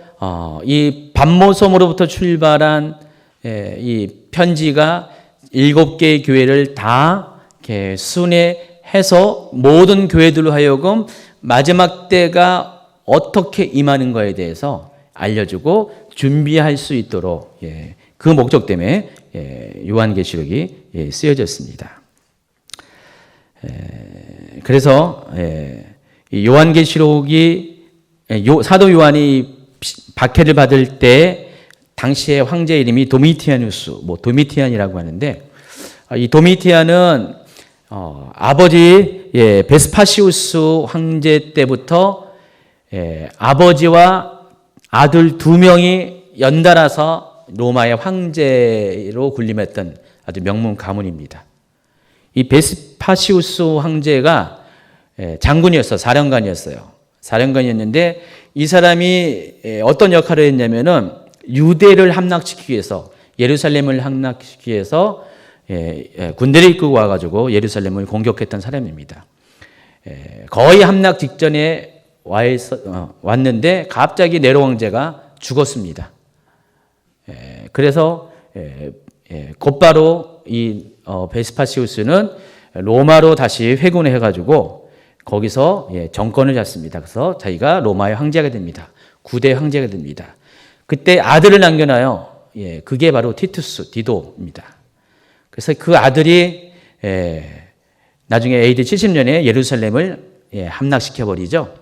이 반모섬으로부터 출발한 이 편지가 7개의 교회를 다 이렇게 순회해서 모든 교회들로 하여금 마지막 때가 어떻게 임하는 거에 대해서 알려주고 준비할 수 있도록 그 목적 때문에 요한계시록이 쓰여졌습니다. 그래서 요한계시록이 사도 요한이 박해를 받을 때 당시의 황제 이름이 도미티아누스, 도미티안이라고 하는데, 이 도미티안은 아버지 베스파시우스 황제 때부터 아버지와 아들 2명이 연달아서 로마의 황제로 군림했던 아주 명문 가문입니다. 이 베스파시우스 황제가 장군이었어요. 사령관이었는데 이 사람이 어떤 역할을 했냐면은 유대를 함락시키기 위해서, 예루살렘을 함락시키기 위해서 군대를 이끌고 와가지고 예루살렘을 공격했던 사람입니다. 거의 함락 직전에 왔는데 갑자기 네로 황제가 죽었습니다. 그래서 곧바로 이 베스파시우스는 로마로 다시 회군을 해가지고 거기서 정권을 잡습니다. 그래서 자기가 로마의 황제가 됩니다. 9대 황제가 됩니다. 그때 아들을 남겨놔요. 그게 바로 티투스, 디도입니다. 그래서 그 아들이 나중에 AD 70년에 예루살렘을 함락시켜버리죠.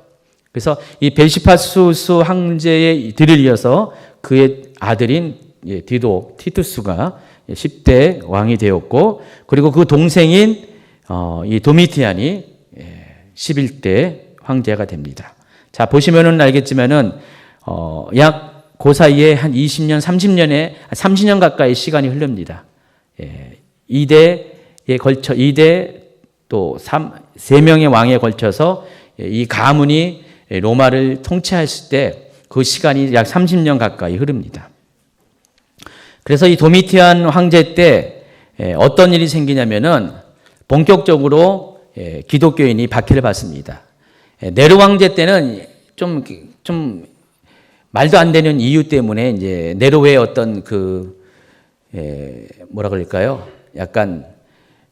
그래서 이 베스파시우스 황제의 뒤를 이어서 그의 아들인 디도, 티투스가 10대 왕이 되었고, 그리고 그 동생인 이 도미티안이 11대 황제가 됩니다. 자, 보시면은 알겠지만은 약 그 사이에 한 20년, 30년 가까이 시간이 흐릅니다. 2대에 걸쳐, 2대 또 3명의 왕에 걸쳐서 이 가문이 로마를 통치했을 때 그 시간이 약 30년 가까이 흐릅니다. 그래서 이 도미티안 황제 때 어떤 일이 생기냐면은 본격적으로 기독교인이 박해를 받습니다. 네로 황제 때는 좀 말도 안 되는 이유 때문에 이제 네로의 어떤 뭐라 그럴까요? 약간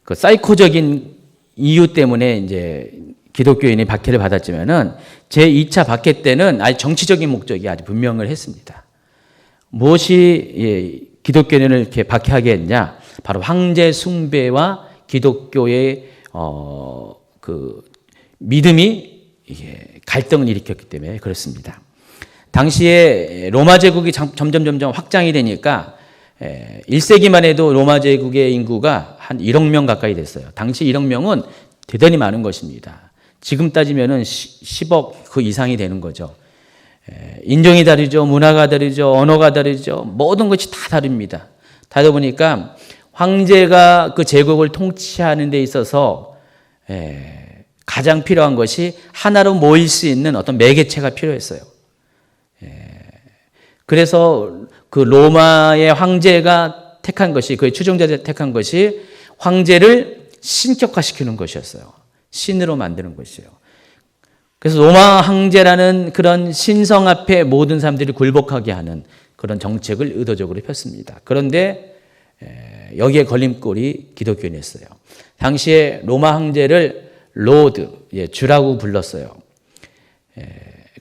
그 사이코적인 이유 때문에 이제 기독교인이 박해를 받았지만은 제2차 박해 때는 아주 정치적인 목적이 아주 분명을 했습니다. 무엇이 기독교인을 이렇게 박해하게 했냐? 바로 황제 숭배와 기독교의 그 믿음이 갈등을 일으켰기 때문에 그렇습니다. 당시에 로마 제국이 점점 확장이 되니까 1세기만 해도 로마 제국의 인구가 한 1억 명 가까이 됐어요. 당시 1억 명은 대단히 많은 것입니다. 지금 따지면은 10억 그 이상이 되는 거죠. 인종이 다르죠. 문화가 다르죠. 언어가 다르죠. 모든 것이 다 다릅니다. 다르다 보니까 황제가 그 제국을 통치하는 데 있어서 가장 필요한 것이 하나로 모일 수 있는 어떤 매개체가 필요했어요. 그래서 그 로마의 황제가 택한 것이, 그의 추종자들이 택한 것이 황제를 신격화시키는 것이었어요. 신으로 만드는 것이에요. 그래서 로마 황제라는 그런 신성 앞에 모든 사람들이 굴복하게 하는 그런 정책을 의도적으로 폈습니다. 그런데 여기에 걸림돌이 기독교인이었어요. 당시에 로마 황제를 로드, 주라고 불렀어요.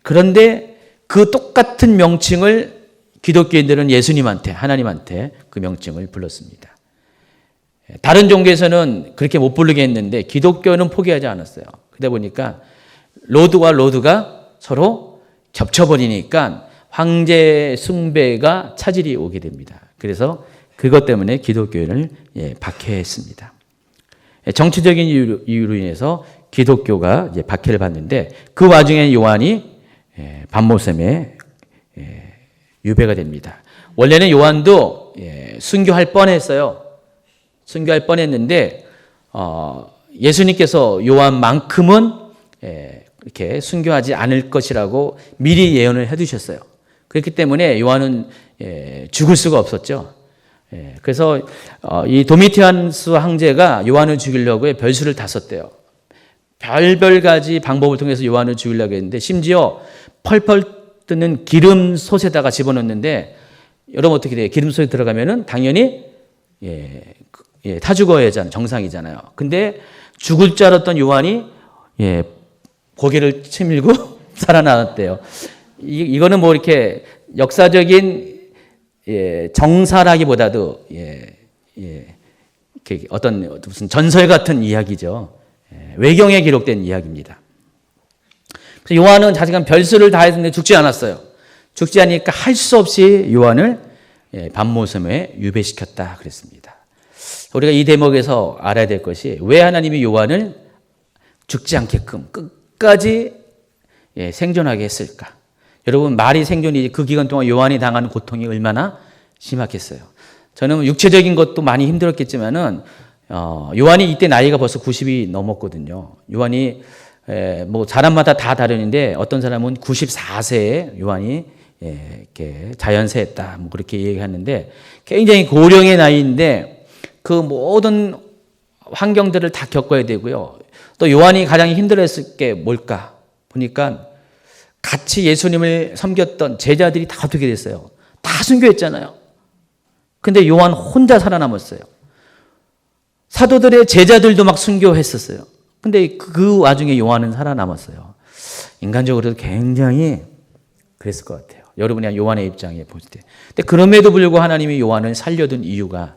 그런데 그 똑같은 명칭을 기독교인들은 예수님한테, 하나님한테 그 명칭을 불렀습니다. 다른 종교에서는 그렇게 못 부르게 했는데 기독교는 포기하지 않았어요. 그러다 보니까 로드와 로드가 서로 겹쳐버리니까 황제 숭배가 차질이 오게 됩니다. 그래서 그것 때문에 기독교인을 박해했습니다. 정치적인 이유로 인해서 기독교가 이제 박해를 받는데 그 와중에 요한이 반모섬에 유배가 됩니다. 원래는 요한도 순교할 뻔했어요. 순교할 뻔했는데 예수님께서 요한만큼은 이렇게 순교하지 않을 것이라고 미리 예언을 해두셨어요. 그렇기 때문에 요한은 죽을 수가 없었죠. 그래서 이 도미티안스 황제가 요한을 죽이려고 별수를 다 썼대요. 별별 가지 방법을 통해서 요한을 죽이려고 했는데 심지어 펄펄 뜨는 기름솥에다가 집어넣는데 여러분 어떻게 돼요? 기름솥에 들어가면은 당연히 타 죽어야 하잖아요. 정상이잖아요. 근데 죽을 줄 알았던 요한이 고개를 치밀고 살아나왔대요. 이거는 뭐 이렇게 역사적인 정사라기보다도 이렇게 어떤 무슨 전설 같은 이야기죠. 외경에 기록된 이야기입니다. 그래서 요한은 자기가 별수를 다 했는데 죽지 않았어요. 죽지 않으니까 할 수 없이 요한을 반모섬에 유배시켰다 그랬습니다. 우리가 이 대목에서 알아야 될 것이 왜 하나님이 요한을 죽지 않게끔 끝까지 생존하게 했을까? 여러분 말이 생존이지 그 기간 동안 요한이 당하는 고통이 얼마나 심하겠어요. 저는 육체적인 것도 많이 힘들었겠지만은 요한이 이때 나이가 벌써 90이 넘었거든요. 요한이 뭐 사람마다 다 다르는데 어떤 사람은 94세에 요한이 이렇게 자연세했다 뭐 그렇게 얘기하는데 굉장히 고령의 나이인데 그 모든 환경들을 다 겪어야 되고요. 또 요한이 가장 힘들었을 게 뭘까 보니까 같이 예수님을 섬겼던 제자들이 다 어떻게 됐어요? 다 순교했잖아요. 근데 요한 혼자 살아남았어요. 사도들의 제자들도 막 순교했었어요. 근데 그 와중에 요한은 살아남았어요. 인간적으로도 굉장히 그랬을 것 같아요. 여러분이 요한의 입장에 볼 때. 근데 그럼에도 불구하고 하나님이 요한을 살려둔 이유가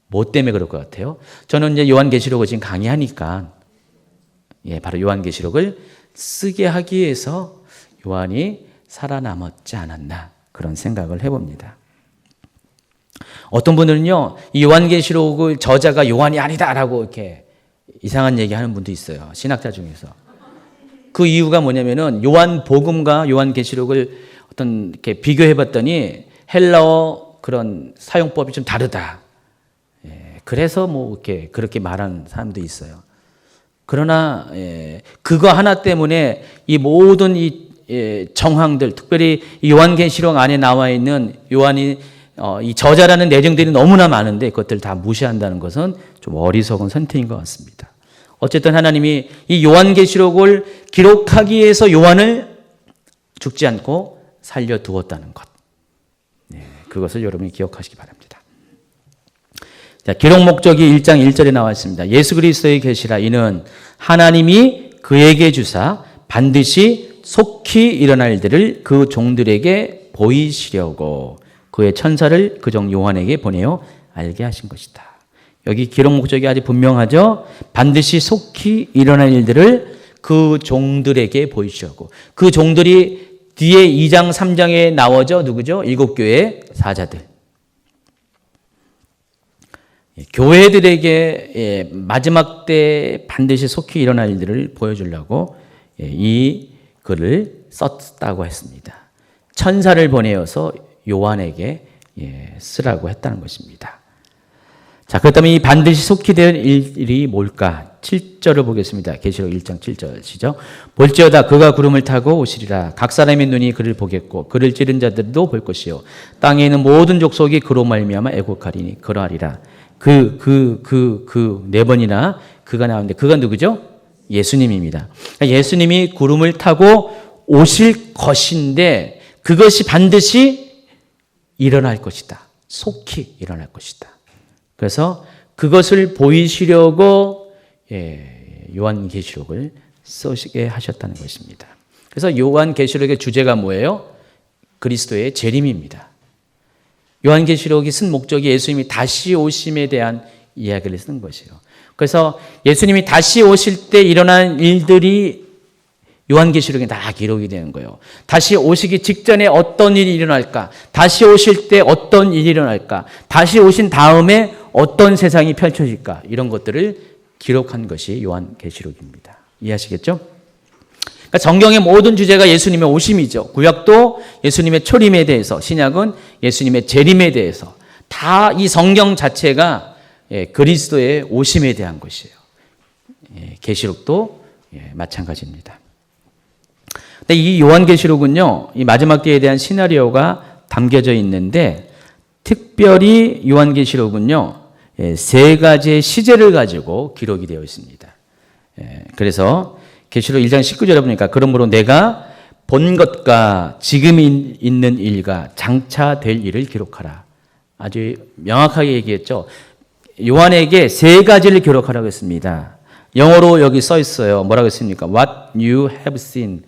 뭐 때문에 그럴 것 같아요? 저는 이제 요한계시록을 지금 강의하니까 바로 요한계시록을 쓰게 하기 위해서 요한이 살아남았지 않았나 그런 생각을 해봅니다. 어떤 분들은요, 이 요한계시록을 저자가 요한이 아니다라고 이렇게 이상한 얘기하는 분도 있어요. 신학자 중에서. 그 이유가 뭐냐면은 요한복음과 요한계시록을 어떤 이렇게 비교해봤더니 헬라어 그런 사용법이 좀 다르다. 그래서 뭐 이렇게 그렇게 말하는 사람도 있어요. 그러나 그거 하나 때문에 이 모든 이 정황들, 특별히 요한계시록 안에 나와 있는 요한이 이 저자라는 내용들이 너무나 많은데 그것들 다 무시한다는 것은 좀 어리석은 선택인 것 같습니다. 어쨌든 하나님이 이 요한계시록을 기록하기 위해서 요한을 죽지 않고 살려두었다는 것. 그것을 여러분이 기억하시기 바랍니다. 자, 기록 목적이 1장 1절에 나와 있습니다. 예수 그리스도의 계시라 이는 하나님이 그에게 주사 반드시 속히 일어날 일들을 그 종들에게 보이시려고 그의 천사를 그 종 요한에게 보내어 알게 하신 것이다. 여기 기록 목적이 아주 분명하죠. 반드시 속히 일어날 일들을 그 종들에게 보이시려고. 그 종들이 뒤에 2장 3장에 나오죠. 누구죠? 7교회의 사자들. 교회들에게 마지막 때 반드시 속히 일어날 일들을 보여주려고 이 글을 썼다고 했습니다. 천사를 보내어서 요한에게 쓰라고 했다는 것입니다. 자, 그렇다면 이 반드시 속히 될 일이 뭘까? 7절을 보겠습니다. 계시록 1장 7절 시죠. 볼지어다 그가 구름을 타고 오시리라. 각 사람의 눈이 그를 보겠고 그를 찌른 자들도 볼 것이요 땅에 있는 모든 족속이 그로 말미암아 애곡하리니 그러하리라. 네 번이나 그 그가 나오는데 그가 누구죠? 예수님입니다. 그러니까 예수님이 구름을 타고 오실 것인데 그것이 반드시 일어날 것이다. 속히 일어날 것이다. 그래서 그것을 보이시려고 요한계시록을 쓰시게 하셨다는 것입니다. 그래서 요한계시록의 주제가 뭐예요? 그리스도의 재림입니다. 요한계시록이 쓴 목적이 예수님이 다시 오심에 대한 이야기를 쓴 것이에요. 그래서 예수님이 다시 오실 때 일어난 일들이 요한계시록에 다 기록이 되는 거예요. 다시 오시기 직전에 어떤 일이 일어날까? 다시 오실 때 어떤 일이 일어날까? 다시 오신 다음에 어떤 세상이 펼쳐질까? 이런 것들을 기록한 것이 요한계시록입니다. 이해하시겠죠? 그러니까 성경의 모든 주제가 예수님의 오심이죠. 구약도 예수님의 초림에 대해서, 신약은 예수님의 재림에 대해서 다 이 성경 자체가 그리스도의 오심에 대한 것이에요. 계시록도 마찬가지입니다. 근데 이 요한계시록은요, 이 마지막 때에 대한 시나리오가 담겨져 있는데 특별히 요한계시록은요, 세 가지의 시제를 가지고 기록이 되어 있습니다. 그래서 계시록 1장 19절에 보니까 그러므로 내가 본 것과 지금 있는 일과 장차 될 일을 기록하라. 아주 명확하게 얘기했죠. 요한에게 세 가지를 기록하라고 했습니다. 영어로 여기 써 있어요. 뭐라고 했습니까? What you have seen.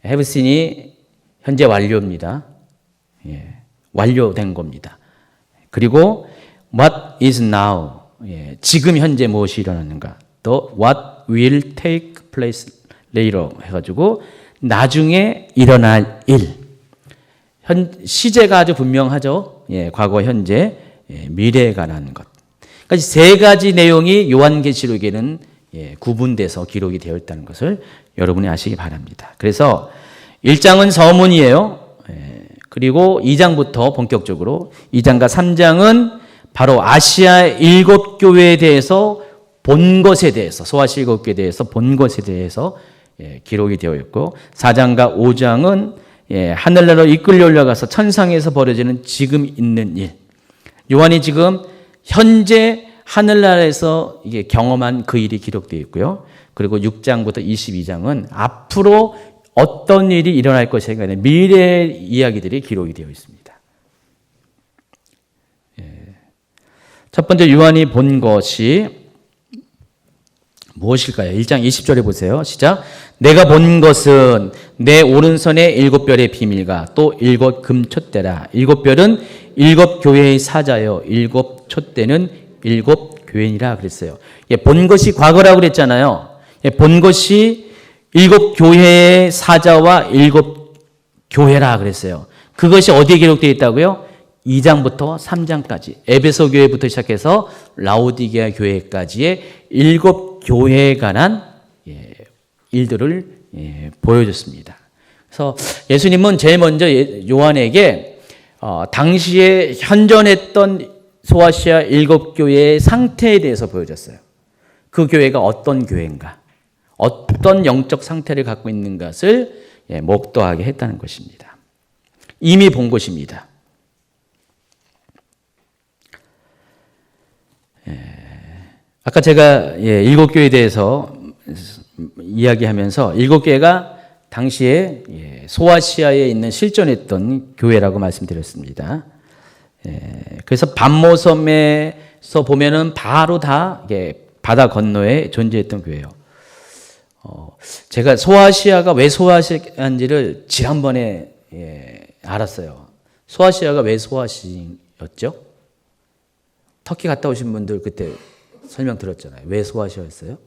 have seen이 현재 완료입니다. 완료된 겁니다. 그리고 what is now. 지금 현재 무엇이 일어나는가. 또 what will take place later 해가지고 나중에 일어날 일. 시제가 아주 분명하죠. 과거, 현재, 미래에 관한 것. 그러니까 세 가지 내용이 요한계시록에는 구분돼서 기록이 되어 있다는 것을 여러분이 아시기 바랍니다. 그래서 1장은 서문이에요. 그리고 2장부터 본격적으로 2장과 3장은 바로 아시아 7교회에 대해서 본 것에 대해서, 소아시 7교회에 대해서 본 것에 대해서 기록이 되어 있고 4장과 5장은 하늘나라로 이끌려 올라가서 천상에서 벌어지는 지금 있는 일. 요한이 지금 현재 하늘나라에서 이게 경험한 그 일이 기록되어 있고요. 그리고 6장부터 22장은 앞으로 어떤 일이 일어날 것인가 하는 미래 이야기들이 기록이 되어 있습니다. 첫 번째 요한이 본 것이 무엇일까요? 1장 20절에 보세요. 시작. 내가 본 것은 내 오른손의 7별의 비밀과 또 7 금촛대라. 7별은 7 교회의 사자요. 7 촛대는 7 교회니라 그랬어요. 본 것이 과거라고 그랬잖아요. 본 것이 7 교회의 사자와 7 교회라 그랬어요. 그것이 어디에 기록되어 있다고요? 2장부터 3장까지 에베소 교회부터 시작해서 라오디게아 교회까지의 7 교회에 관한 일들을 보여줬습니다. 그래서 예수님은 제일 먼저 요한에게 당시에 현존했던 소아시아 7 교회의 상태에 대해서 보여줬어요. 그 교회가 어떤 교회인가, 어떤 영적 상태를 갖고 있는 것을 목도하게 했다는 것입니다. 이미 본 것입니다. 아까 제가 7 교회에 대해서 이야기하면서 7 교회가 당시에 소아시아에 있는 실존했던 교회라고 말씀드렸습니다. 그래서 반모섬에서 보면은 바로 다 바다 건너에 존재했던 교회예요. 제가 소아시아가 왜 소아시아인지를 지난번에 알았어요. 소아시아가 왜 소아시아였죠? 터키 갔다 오신 분들 그때 설명 들었잖아요. 왜 소아시아였어요?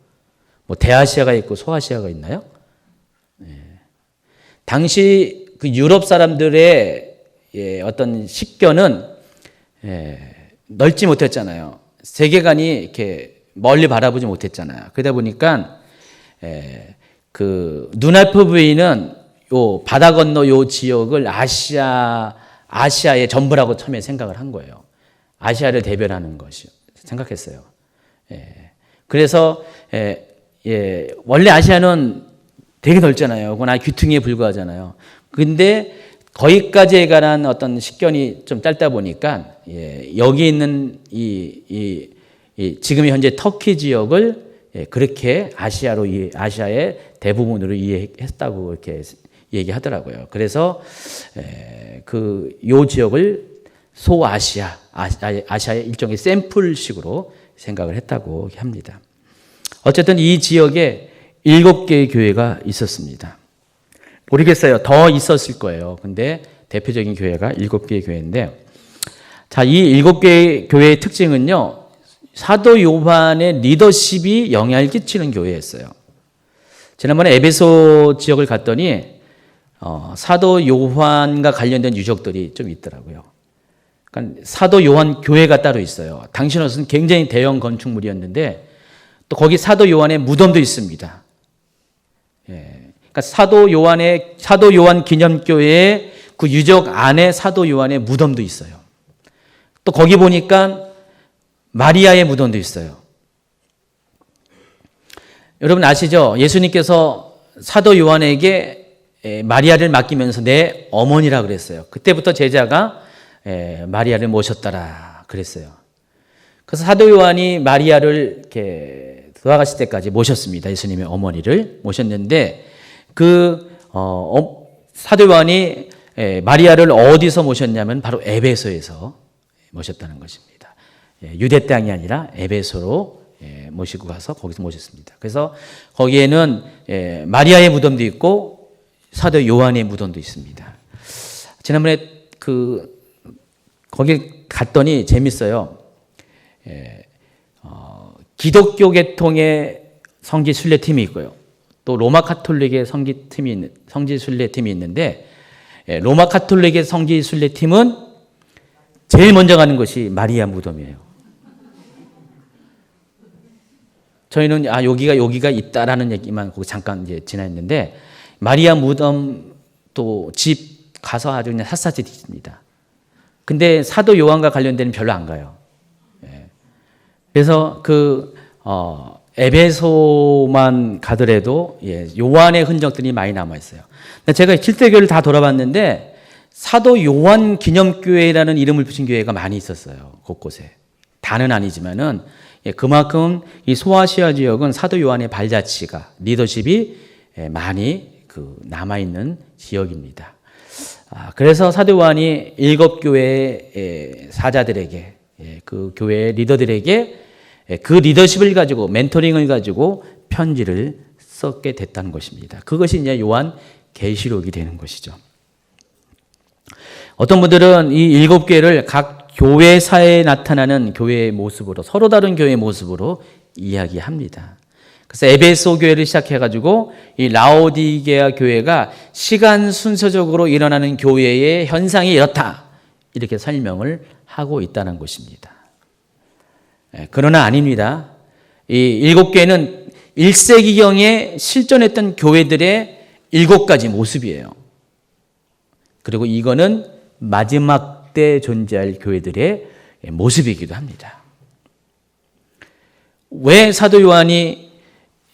뭐 대아시아가 있고 소아시아가 있나요? 당시 그 유럽 사람들의 어떤 식견은 넓지 못했잖아요. 세계관이 이렇게 멀리 바라보지 못했잖아요. 그러다 보니까 그 눈알프 부인은 요 바다 건너 요 지역을 아시아의 전부라고 처음에 생각을 한 거예요. 아시아를 대변하는 것이 생각했어요. 그래서 원래 아시아는 되게 넓잖아요. 그건 귀퉁이에 불과하잖아요. 근데 거기까지에 관한 어떤 식견이 좀 짧다 보니까 여기 있는 이 지금 현재 터키 지역을 그렇게 아시아의 대부분으로 이해했다고 이렇게 얘기하더라고요. 그래서 요 지역을 소아시아, 아시아의 일종의 샘플식으로 생각을 했다고 합니다. 어쨌든 이 지역에 7개의 교회가 있었습니다. 모르겠어요. 더 있었을 거예요. 근데 대표적인 교회가 7개의 교회인데, 자, 이 7개의 교회의 특징은요, 사도 요한의 리더십이 영향을 끼치는 교회였어요. 지난번에 에베소 지역을 갔더니 사도 요한과 관련된 유적들이 좀 있더라고요. 그러니까 사도 요한 교회가 따로 있어요. 당시로서는 굉장히 대형 건축물이었는데 또 거기 사도 요한의 무덤도 있습니다. 그러니까 사도 요한 기념교회의 그 유적 안에 사도 요한의 무덤도 있어요. 또 거기 보니까 마리아의 무덤도 있어요. 여러분 아시죠? 예수님께서 사도 요한에게 마리아를 맡기면서 내 어머니라 그랬어요. 그때부터 제자가 마리아를 모셨더라 그랬어요. 그래서 사도 요한이 마리아를 이렇게 돌아가실 때까지 모셨습니다. 예수님의 어머니를 모셨는데 사도 요한이 마리아를 어디서 모셨냐면 바로 에베소에서 모셨다는 것입니다. 유대 땅이 아니라 에베소로 모시고 가서 거기서 모셨습니다. 그래서 거기에는 마리아의 무덤도 있고 사도 요한의 무덤도 있습니다. 지난번에 거기 갔더니 재밌어요. 기독교 계통의 성지 순례팀이 있고요. 또 로마 카톨릭의 성지 순례팀이 있는데 로마 카톨릭의 성지 순례팀은 제일 먼저 가는 것이 마리아 무덤이에요. 저희는 여기가 있다라는 얘기만 거기 잠깐 이제 지나했는데 마리아 무덤 또 집 가서 아주 그냥 샅샅이 뒤집니다. 근데 사도 요한과 관련된 별로 안 가요. 그래서 에베소만 가더라도 요한의 흔적들이 많이 남아 있어요. 제가 7대 교회를 다 돌아봤는데 사도 요한 기념교회라는 이름을 붙인 교회가 많이 있었어요. 곳곳에. 다는 아니지만은 그만큼 이 소아시아 지역은 사도 요한의 발자취가 리더십이 많이 남아있는 지역입니다. 그래서 사도 요한이 7교회의 사자들에게 그 교회의 리더들에게 그 리더십을 가지고 멘토링을 가지고 편지를 썼게 됐다는 것입니다. 그것이 이제 요한 계시록이 되는 것이죠. 어떤 분들은 이 7교회를 각 교회사에 나타나는 교회의 모습으로 서로 다른 교회의 모습으로 이야기합니다. 그래서 에베소 교회를 시작해가지고 이 라오디게아 교회가 시간 순서적으로 일어나는 교회의 현상이 이렇다 이렇게 설명을 하고 있다는 것입니다. 그러나 아닙니다. 이 7교회는 1세기경에 실존했던 교회들의 7가지 모습이에요. 그리고 이거는 마지막 때 존재할 교회들의 모습이기도 합니다. 왜 사도 요한이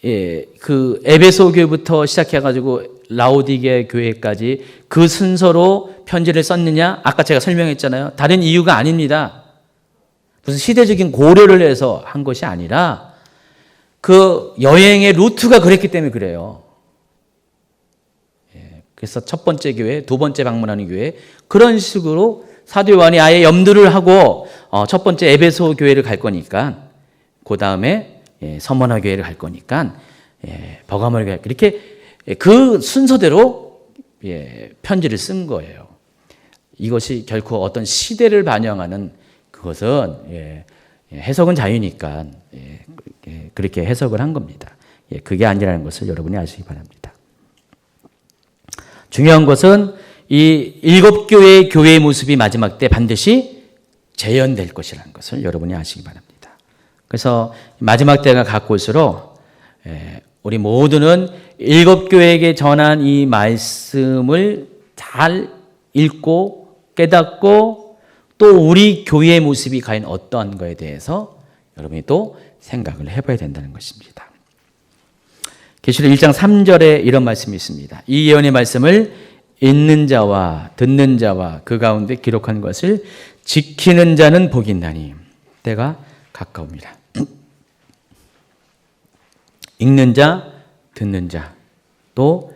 그 에베소 교회부터 시작해가지고 라오디게 교회까지 그 순서로 편지를 썼느냐? 아까 제가 설명했잖아요. 다른 이유가 아닙니다. 무슨 시대적인 고려를 해서 한 것이 아니라 그 여행의 루트가 그랬기 때문에 그래요. 그래서 첫 번째 교회, 두 번째 방문하는 교회 그런 식으로 사도 요한이 아예 염두를 하고 첫 번째 에베소 교회를 갈 거니까 그 다음에 서머나 교회를 갈 거니까 버가모니 교회 이렇게 그 순서대로 편지를 쓴 거예요. 이것이 결코 어떤 시대를 반영하는 그것은 해석은 자유니까 그렇게 해석을 한 겁니다. 그게 아니라는 것을 여러분이 아시기 바랍니다. 중요한 것은 이 7교회의 교회의 모습이 마지막 때 반드시 재현될 것이라는 것을 여러분이 아시기 바랍니다. 그래서 마지막 때가 가까울수록 우리 모두는 7교회에게 전한 이 말씀을 잘 읽고 깨닫고 또 우리 교회의 모습이 과연 어떠한 거에 대해서 여러분이 또 생각을 해봐야 된다는 것입니다. 계시록 1장 3절에 이런 말씀이 있습니다. 이 예언의 말씀을 읽는 자와 듣는 자와 그 가운데 기록한 것을 지키는 자는 복이 있나니 때가 가까웁니다. 읽는 자, 듣는 자, 또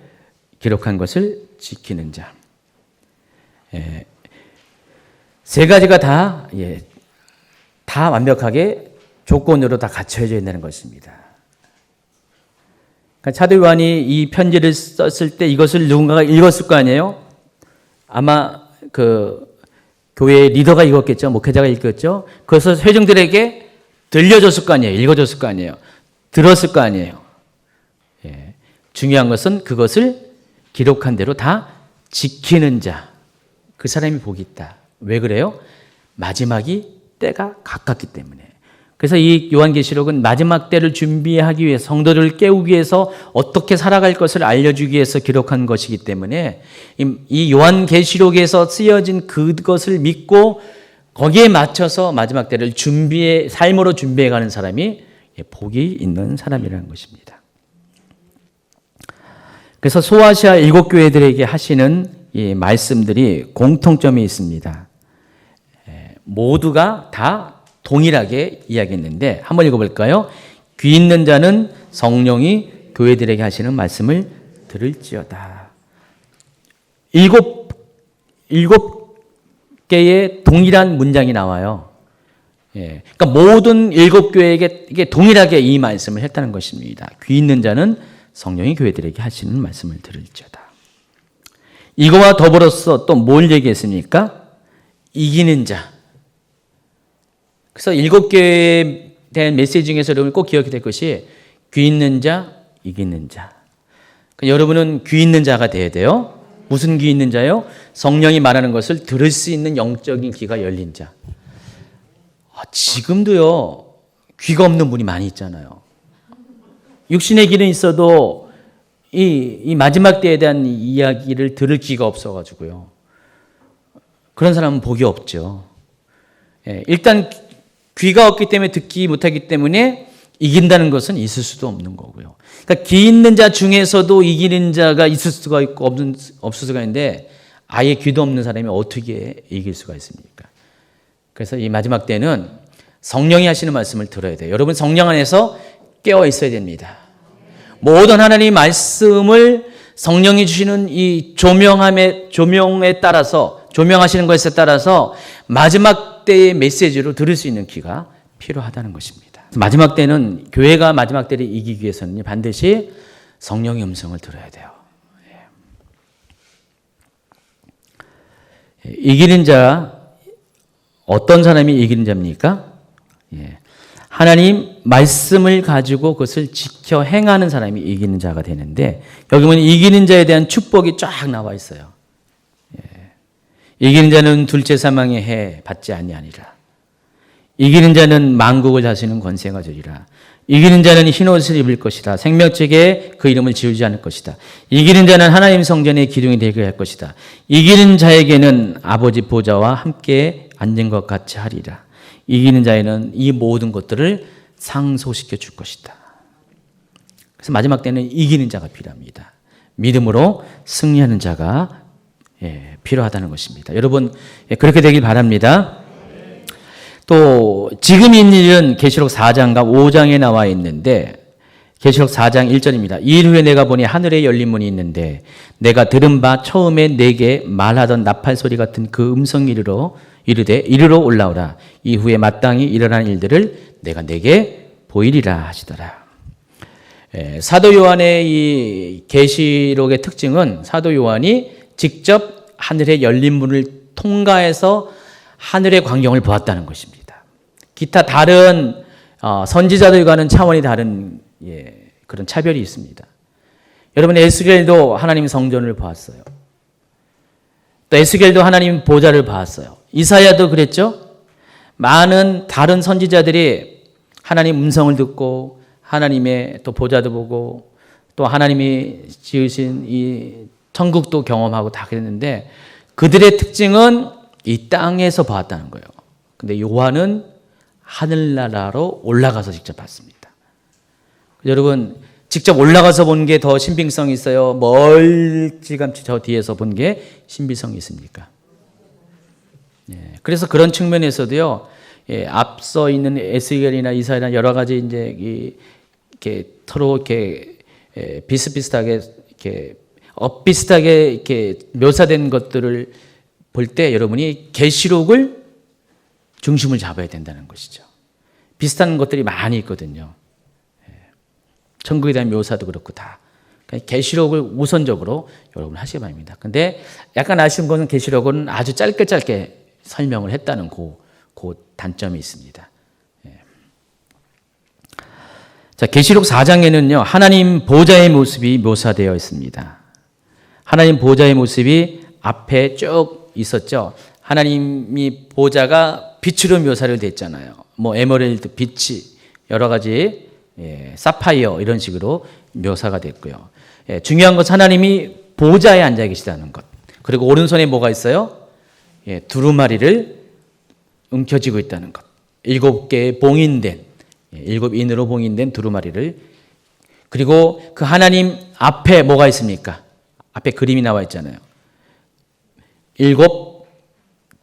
기록한 것을 지키는 자. 세 가지가 다 완벽하게 조건으로 다 갖춰져 있는 것입니다. 그러니까 사도 요한이 이 편지를 썼을 때 이것을 누군가가 읽었을 거 아니에요? 아마 그 교회의 리더가 읽었겠죠. 목회자가 읽었죠. 그래서 회중들에게 들려줬을 거 아니에요. 읽어줬을 거 아니에요. 들었을 거 아니에요. 중요한 것은 그것을 기록한 대로 다 지키는 자. 그 사람이 복이 있다. 왜 그래요? 마지막이 때가 가깝기 때문에. 그래서 이 요한계시록은 마지막 때를 준비하기 위해 성도들을 깨우기 위해서 어떻게 살아갈 것을 알려주기 위해서 기록한 것이기 때문에 이 요한계시록에서 쓰여진 그것을 믿고 거기에 맞춰서 마지막 때를 삶으로 준비해가는 사람이 복이 있는 사람이라는 것입니다. 그래서 소아시아 7교회들에게 하시는 이 말씀들이 공통점이 있습니다. 모두가 다 동일하게 이야기했는데 한번 읽어볼까요? 귀 있는 자는 성령이 교회들에게 하시는 말씀을 들을지어다. 일곱 개의 동일한 문장이 나와요. 그러니까 모든 7교회에게 이게 동일하게 이 말씀을 했다는 것입니다. 귀 있는 자는 성령이 교회들에게 하시는 말씀을 들을지어다. 이거와 더불어서 또 뭘 얘기했습니까? 이기는 자. 그래서 7개에 대한 메시지 중에서 여러분 꼭 기억해야 될 것이 귀 있는 자, 이기는 자. 그러니까 여러분은 귀 있는 자가 돼야 돼요. 무슨 귀 있는 자요? 성령이 말하는 것을 들을 수 있는 영적인 귀가 열린 자. 지금도요, 귀가 없는 분이 많이 있잖아요. 육신의 귀는 있어도 이 마지막 때에 대한 이야기를 들을 귀가 없어가지고요. 그런 사람은 복이 없죠. 일단 귀가 없기 때문에 듣지 못하기 때문에 이긴다는 것은 있을 수도 없는 거고요. 그러니까 귀 있는 자 중에서도 이기는 자가 있을 수가 있고 없을 수가 있는데 아예 귀도 없는 사람이 어떻게 이길 수가 있습니까? 그래서 이 마지막 때는 성령이 하시는 말씀을 들어야 돼요. 여러분 성령 안에서 깨어 있어야 됩니다. 모든 하나님의 말씀을 성령이 주시는 이 조명에 따라서 조명하시는 것에 따라서 마지막 때의 메시지로 들을 수 있는 귀가 필요하다는 것입니다. 마지막 때는 교회가 마지막 때를 이기기 위해서는 반드시 성령의 음성을 들어야 돼요. 이기는 자, 어떤 사람이 이기는 자입니까? 하나님 말씀을 가지고 그것을 지켜 행하는 사람이 이기는 자가 되는데 여기 보면 이기는 자에 대한 축복이 쫙 나와 있어요. 이기는 자는 둘째 사망의 해 받지 아니하니라. 이기는 자는 만국을 다스리는 권세가 주리라. 이기는 자는 흰옷을 입을 것이다. 생명책에 그 이름을 지우지 않을 것이다. 이기는 자는 하나님 성전의 기둥이 되게 할 것이다. 이기는 자에게는 아버지 보좌와 함께 앉은 것 같이 하리라. 이기는 자에는 이 모든 것들을 상소시켜 줄 것이다. 그래서 마지막 때는 이기는 자가 필요합니다. 믿음으로 승리하는 자가 필요하다는 것입니다. 여러분 그렇게 되길 바랍니다. 또 지금 있는 일은 계시록 4장과 5장에 나와 있는데 계시록 4장 1절입니다. 이 일 후에 내가 보니 하늘에 열린 문이 있는데 내가 들은 바 처음에 내게 말하던 나팔 소리 같은 그 음성이 이르러 올라오라. 이후에 마땅히 일어난 일들을 내가 내게 보이리라 하시더라. 사도 요한의 이 계시록의 특징은 사도 요한이 직접 하늘에 열린 문을 통과해서 하늘의 광경을 보았다는 것입니다. 기타 다른 선지자들과는 차원이 다른 그런 차별이 있습니다. 여러분 에스겔도 하나님 성전을 보았어요. 또 에스겔도 하나님 보좌를 보았어요. 이사야도 그랬죠. 많은 다른 선지자들이 하나님 음성을 듣고 하나님의 또 보좌도 보고 또 하나님이 지으신 이 천국도 경험하고 다 그랬는데 그들의 특징은 이 땅에서 보았다는 거예요. 근데 요한은 하늘나라로 올라가서 직접 봤습니다. 여러분 직접 올라가서 본 게 더 신빙성이 있어요? 멀찌감치 저 뒤에서 본 게 신비성이 있습니까? 그래서 그런 측면에서도요. 앞서 있는 에스겔이나 이사야나 여러 가지 이제 이렇게 서로 이렇게 비슷비슷하게 이렇게 엇비슷하게 이렇게 묘사된 것들을 볼 때 여러분이 계시록을 중심을 잡아야 된다는 것이죠. 비슷한 것들이 많이 있거든요. 천국에 대한 묘사도 그렇고 다. 계시록을 우선적으로 여러분 하시기 바랍니다. 근데 약간 아쉬운 것은 계시록은 아주 짧게 설명을 했다는 그 단점이 있습니다. 자, 계시록 4장에는요, 하나님 보좌의 모습이 묘사되어 있습니다. 하나님 보좌의 모습이 앞에 쭉 있었죠. 하나님이 보좌가 빛으로 묘사를 됐잖아요. 뭐 에메랄드 빛이 여러 가지 사파이어 이런 식으로 묘사가 됐고요. 중요한 것은 하나님이 보좌에 앉아 계시다는 것. 그리고 오른손에 뭐가 있어요? 두루마리를 움켜쥐고 있다는 것. 7개의 봉인된 7인으로 봉인된 두루마리를, 그리고 그 하나님 앞에 뭐가 있습니까? 앞에 그림이 나와 있잖아요. 7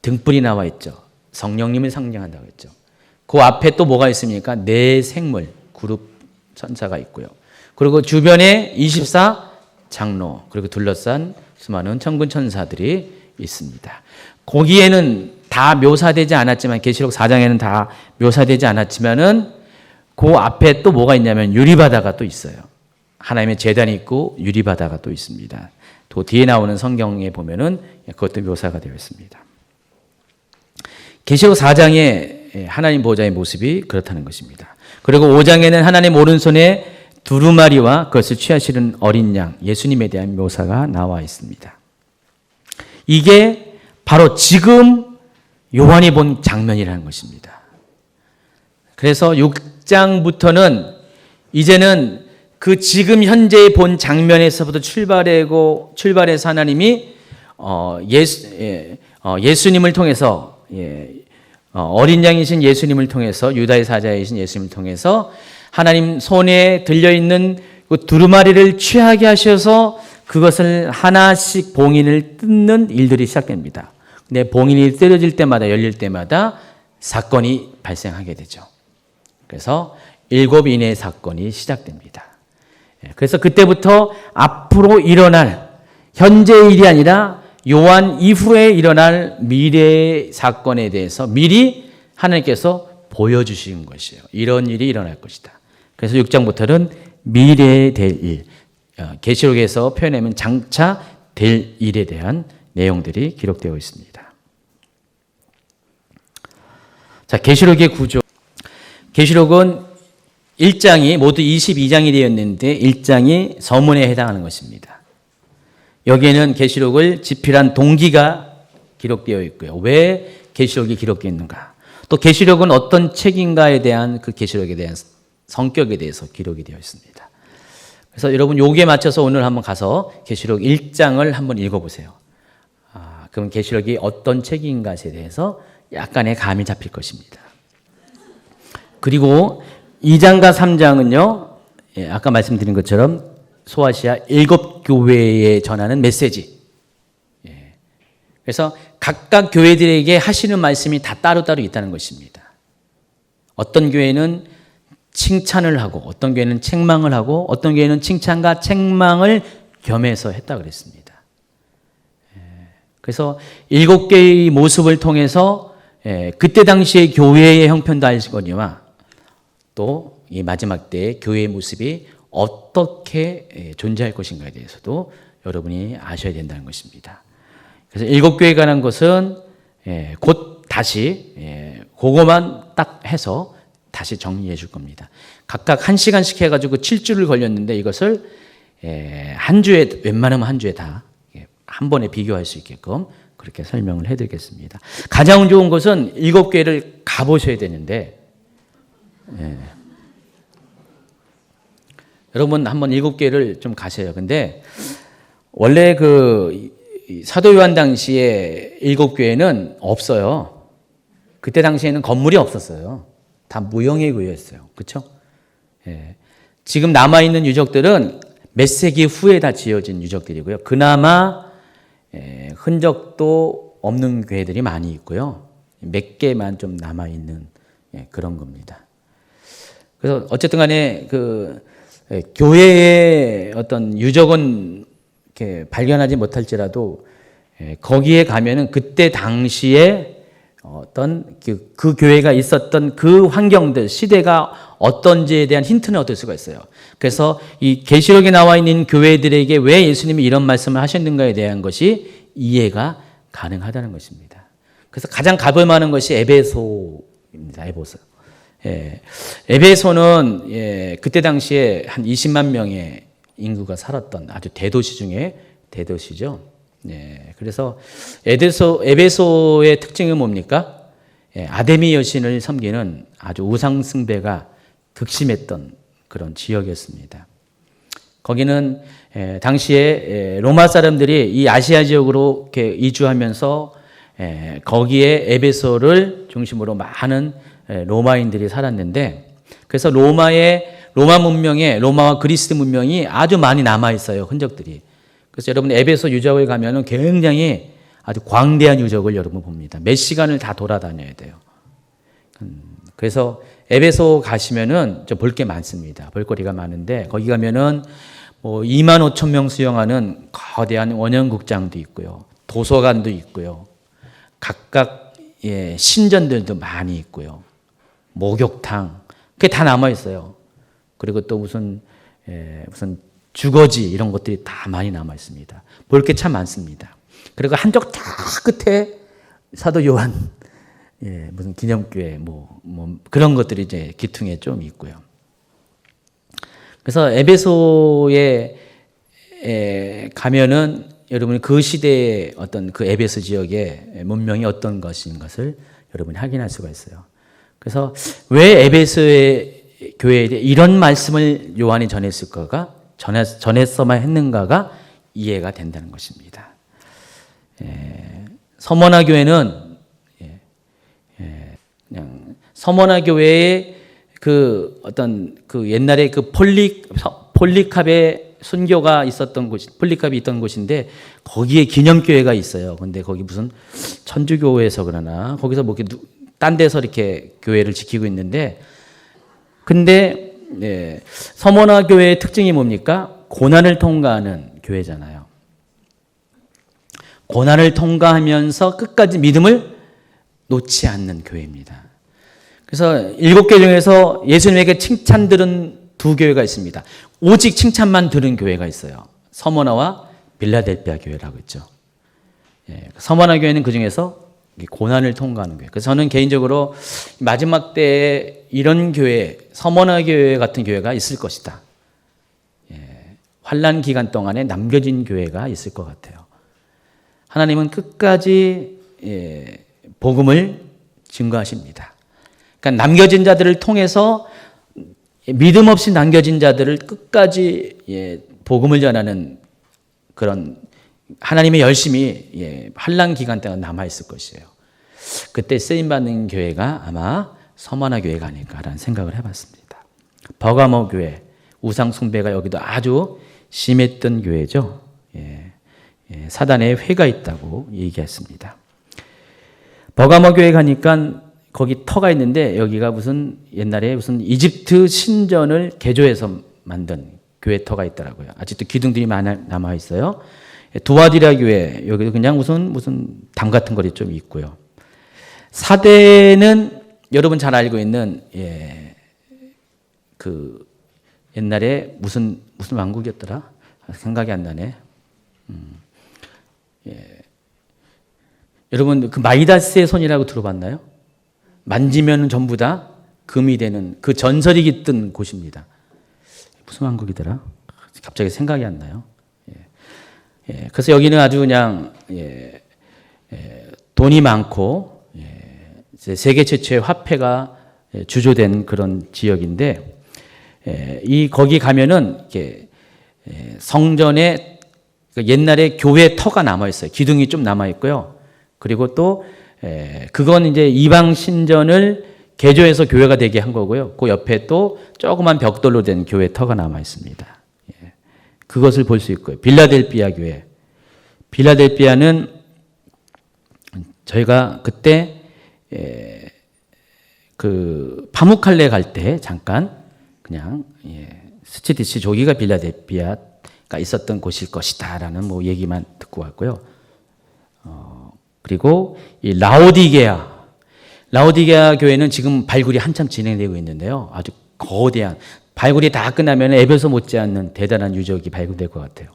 등불이 나와 있죠. 성령님을 상징한다고 했죠. 그 앞에 또 뭐가 있습니까? 4 생물 그룹 천사가 있고요. 그리고 주변에 24 장로, 그리고 둘러싼 수많은 천군 천사들이 있습니다. 거기에는 다 묘사되지 않았지만, 계시록 4장에는 다 묘사되지 않았지만은 그 앞에 또 뭐가 있냐면 유리바다가 또 있어요. 하나님의 제단이 있고 유리바다가 또 있습니다. 또 뒤에 나오는 성경에 보면은 그것도 묘사가 되어 있습니다. 계시록 4장에 하나님 보좌의 모습이 그렇다는 것입니다. 그리고 5장에는 하나님 오른손에 두루마리와 그것을 취하시는 어린 양 예수님에 대한 묘사가 나와 있습니다. 이게 바로 지금 요한이 본 장면이라는 것입니다. 그래서 6장부터는 이제는 그 지금 현재 본 장면에서부터 출발해서 하나님이 예수님을 통해서 어린 양이신 예수님을 통해서, 유다의 사자이신 예수님을 통해서 하나님 손에 들려있는 그 두루마리를 취하게 하셔서 그것을 하나씩 봉인을 뜯는 일들이 시작됩니다. 근데 봉인이 뜯어질 때마다, 열릴 때마다 사건이 발생하게 되죠. 그래서 7인의 사건이 시작됩니다. 그래서 그때부터 앞으로 일어날 현재의 일이 아니라 요한 이후에 일어날 미래의 사건에 대해서 미리 하나님께서 보여주신 것이에요. 이런 일이 일어날 것이다. 그래서 6장부터는 미래에 될 일, 계시록에서 표현하면 장차 될 일에 대한 내용들이 기록되어 있습니다. 자, 계시록의 구조. 계시록은 1장이 모두 22장이 되었는데 1장이 서문에 해당하는 것입니다. 여기에는 계시록을 집필한 동기가 기록되어 있고요. 왜 계시록이 기록되었는가? 또 계시록은 어떤 책인가에 대한, 그 계시록에 대한 성격에 대해서 기록이 되어 있습니다. 그래서 여러분 요기에 맞춰서 오늘 한번 가서 계시록 1장을 한번 읽어보세요. 그럼 계시록이 어떤 책인가에 대해서 약간의 감이 잡힐 것입니다. 그리고 2장과 3장은요, 아까 말씀드린 것처럼 소아시아 7교회에 전하는 메시지. 그래서 각각 교회들에게 하시는 말씀이 다 따로따로 있다는 것입니다. 어떤 교회는 칭찬을 하고, 어떤 교회는 책망을 하고, 어떤 교회는 칭찬과 책망을 겸해서 했다 그랬습니다. 그래서 7개의 모습을 통해서 그때 당시의 교회의 형편도 알시거니와 또 이 마지막 때의 교회의 모습이 어떻게 존재할 것인가에 대해서도 여러분이 아셔야 된다는 것입니다. 그래서 7교회에 관한 것은 곧 다시 그거만 딱 해서 다시 정리해 줄 겁니다. 각각 1시간씩 해가지고 7주를 걸렸는데 이것을 한 주에, 웬만하면 한 주에 다 한 번에 비교할 수 있게끔 그렇게 설명을 해드리겠습니다. 가장 좋은 것은 7교회를 가보셔야 되는데, 여러분 한번 7교회를 좀 가셔요. 근데 원래 그 사도 요한 당시에 7교회는 없어요. 그때 당시에는 건물이 없었어요. 다 무형의 교회였어요. 그렇죠? 지금 남아있는 유적들은 몇 세기 후에 다 지어진 유적들이고요. 그나마 흔적도 없는 교회들이 많이 있고요. 몇 개만 좀 남아있는 그런 겁니다. 그래서 어쨌든 간에 교회의 어떤 유적은 이렇게 발견하지 못할지라도 거기에 가면은 그때 당시에 어떤 그 교회가 있었던 그 환경들, 시대가 어떤지에 대한 힌트는 얻을 수가 있어요. 그래서 이 계시록에 나와 있는 교회들에게 왜 예수님이 이런 말씀을 하셨는가에 대한 것이 이해가 가능하다는 것입니다. 그래서 가장 가볼 만한 것이 에베소입니다. 에베소. 에베소는 그때 당시에 한 20만 명의 인구가 살았던 아주 대도시 중에 대도시죠. 그래서 에베소의 특징은 뭡니까? 아데미 여신을 섬기는 아주 우상 숭배가 극심했던 그런 지역이었습니다. 거기는 당시에 로마 사람들이 이 아시아 지역으로 이렇게 이주하면서 거기에 에베소를 중심으로 많은 로마인들이 살았는데, 그래서 로마 문명에 로마와 그리스 문명이 아주 많이 남아 있어요, 흔적들이. 그래서 여러분 에베소 유적을 가면은 굉장히 아주 광대한 유적을 여러분 봅니다. 몇 시간을 다 돌아다녀야 돼요. 그래서 에베소 가시면은 볼 게 많습니다. 볼거리가 많은데 거기 가면은 뭐 2만 5천 명 수용하는 거대한 원형극장도 있고요, 도서관도 있고요, 각각 신전들도 많이 있고요, 목욕탕, 그게 다 남아 있어요. 그리고 또 무슨 주거지 이런 것들이 다 많이 남아 있습니다. 볼 게 참 많습니다. 그리고 한쪽 다 끝에 사도 요한 무슨 기념교회 뭐 그런 것들이 이제 기퉁에 좀 있고요. 그래서 에베소에 가면은 여러분이 그 시대의 어떤 그 에베소 지역의 문명이 어떤 것인 것을 여러분이 확인할 수가 있어요. 그래서 왜 에베소의 교회에 이런 말씀을 요한이 전했을까가 전했어만 했는가가 이해가 된다는 것입니다. 서머나 교회는 그냥 서머나 교회의 그 어떤 그 옛날에 그 폴리캅의 순교가 있었던 곳, 폴리캅이 있던 곳인데 거기에 기념교회가 있어요. 근데 거기 무슨 천주교회에서 그러나 거기서 뭐 이렇게 딴 데서 이렇게 교회를 지키고 있는데, 근데 서머나 교회의 특징이 뭡니까? 고난을 통과하는 교회잖아요. 고난을 통과하면서 끝까지 믿음을 놓지 않는 교회입니다. 그래서 7개 중에서 예수님에게 칭찬 들은 2교회가 있습니다. 오직 칭찬만 들은 교회가 있어요. 서머나와 빌라델피아 교회라고 있죠. 서머나 교회는 그 중에서 고난을 통과하는 교회. 그래서 저는 개인적으로 마지막 때에 이런 교회, 서머나 교회 같은 교회가 있을 것이다. 환난 기간 동안에 남겨진 교회가 있을 것 같아요. 하나님은 끝까지 복음을 증거하십니다. 그러니까 남겨진 자들을 통해서 믿음 없이 남겨진 자들을 끝까지 복음을 전하는 그런 하나님의 열심이 환난 기간 동안 남아 있을 것이에요. 그때 쓰임 받는 교회가 아마 서머나 교회가 아닐까라는 생각을 해봤습니다. 버가모 교회, 우상 숭배가 여기도 아주 심했던 교회죠. 사단의 회가 있다고 얘기했습니다. 버가모 교회 가니까 거기 터가 있는데 여기가 무슨 옛날에 무슨 이집트 신전을 개조해서 만든 교회 터가 있더라고요. 아직도 기둥들이 많이 남아 있어요. 두아디라 교회, 여기도 그냥 무슨 담 같은 거리 좀 있고요. 사대는 여러분 잘 알고 있는 그 옛날에 무슨 왕국이었더라? 생각이 안 나네. 여러분 그 마이다스의 손이라고 들어봤나요? 만지면 전부 다 금이 되는 그 전설이 깃든 곳입니다. 무슨 왕국이더라? 갑자기 생각이 안 나요. 그래서 여기는 아주 그냥 돈이 많고 세계 최초의 화폐가 주조된 그런 지역인데, 거기 가면은 이렇게 성전에 옛날에 교회 터가 남아 있어요. 기둥이 좀 남아 있고요. 그리고 또 그건 이제 이방 신전을 개조해서 교회가 되게 한 거고요. 그 옆에 또 조그만 벽돌로 된 교회 터가 남아 있습니다. 그것을 볼 수 있고요. 빌라델피아 교회. 빌라델피아는 저희가 그때 그 파묵칼레 갈 때 잠깐 그냥 스치듯이 조기가 빌라델피아가 있었던 곳일 것이다라는 뭐 얘기만 듣고 왔고요. 그리고 이 라오디게아 교회는 지금 발굴이 한참 진행되고 있는데요. 아주 거대한 발굴이 다 끝나면 에베소 못지않는 대단한 유적이 발굴될 것 같아요.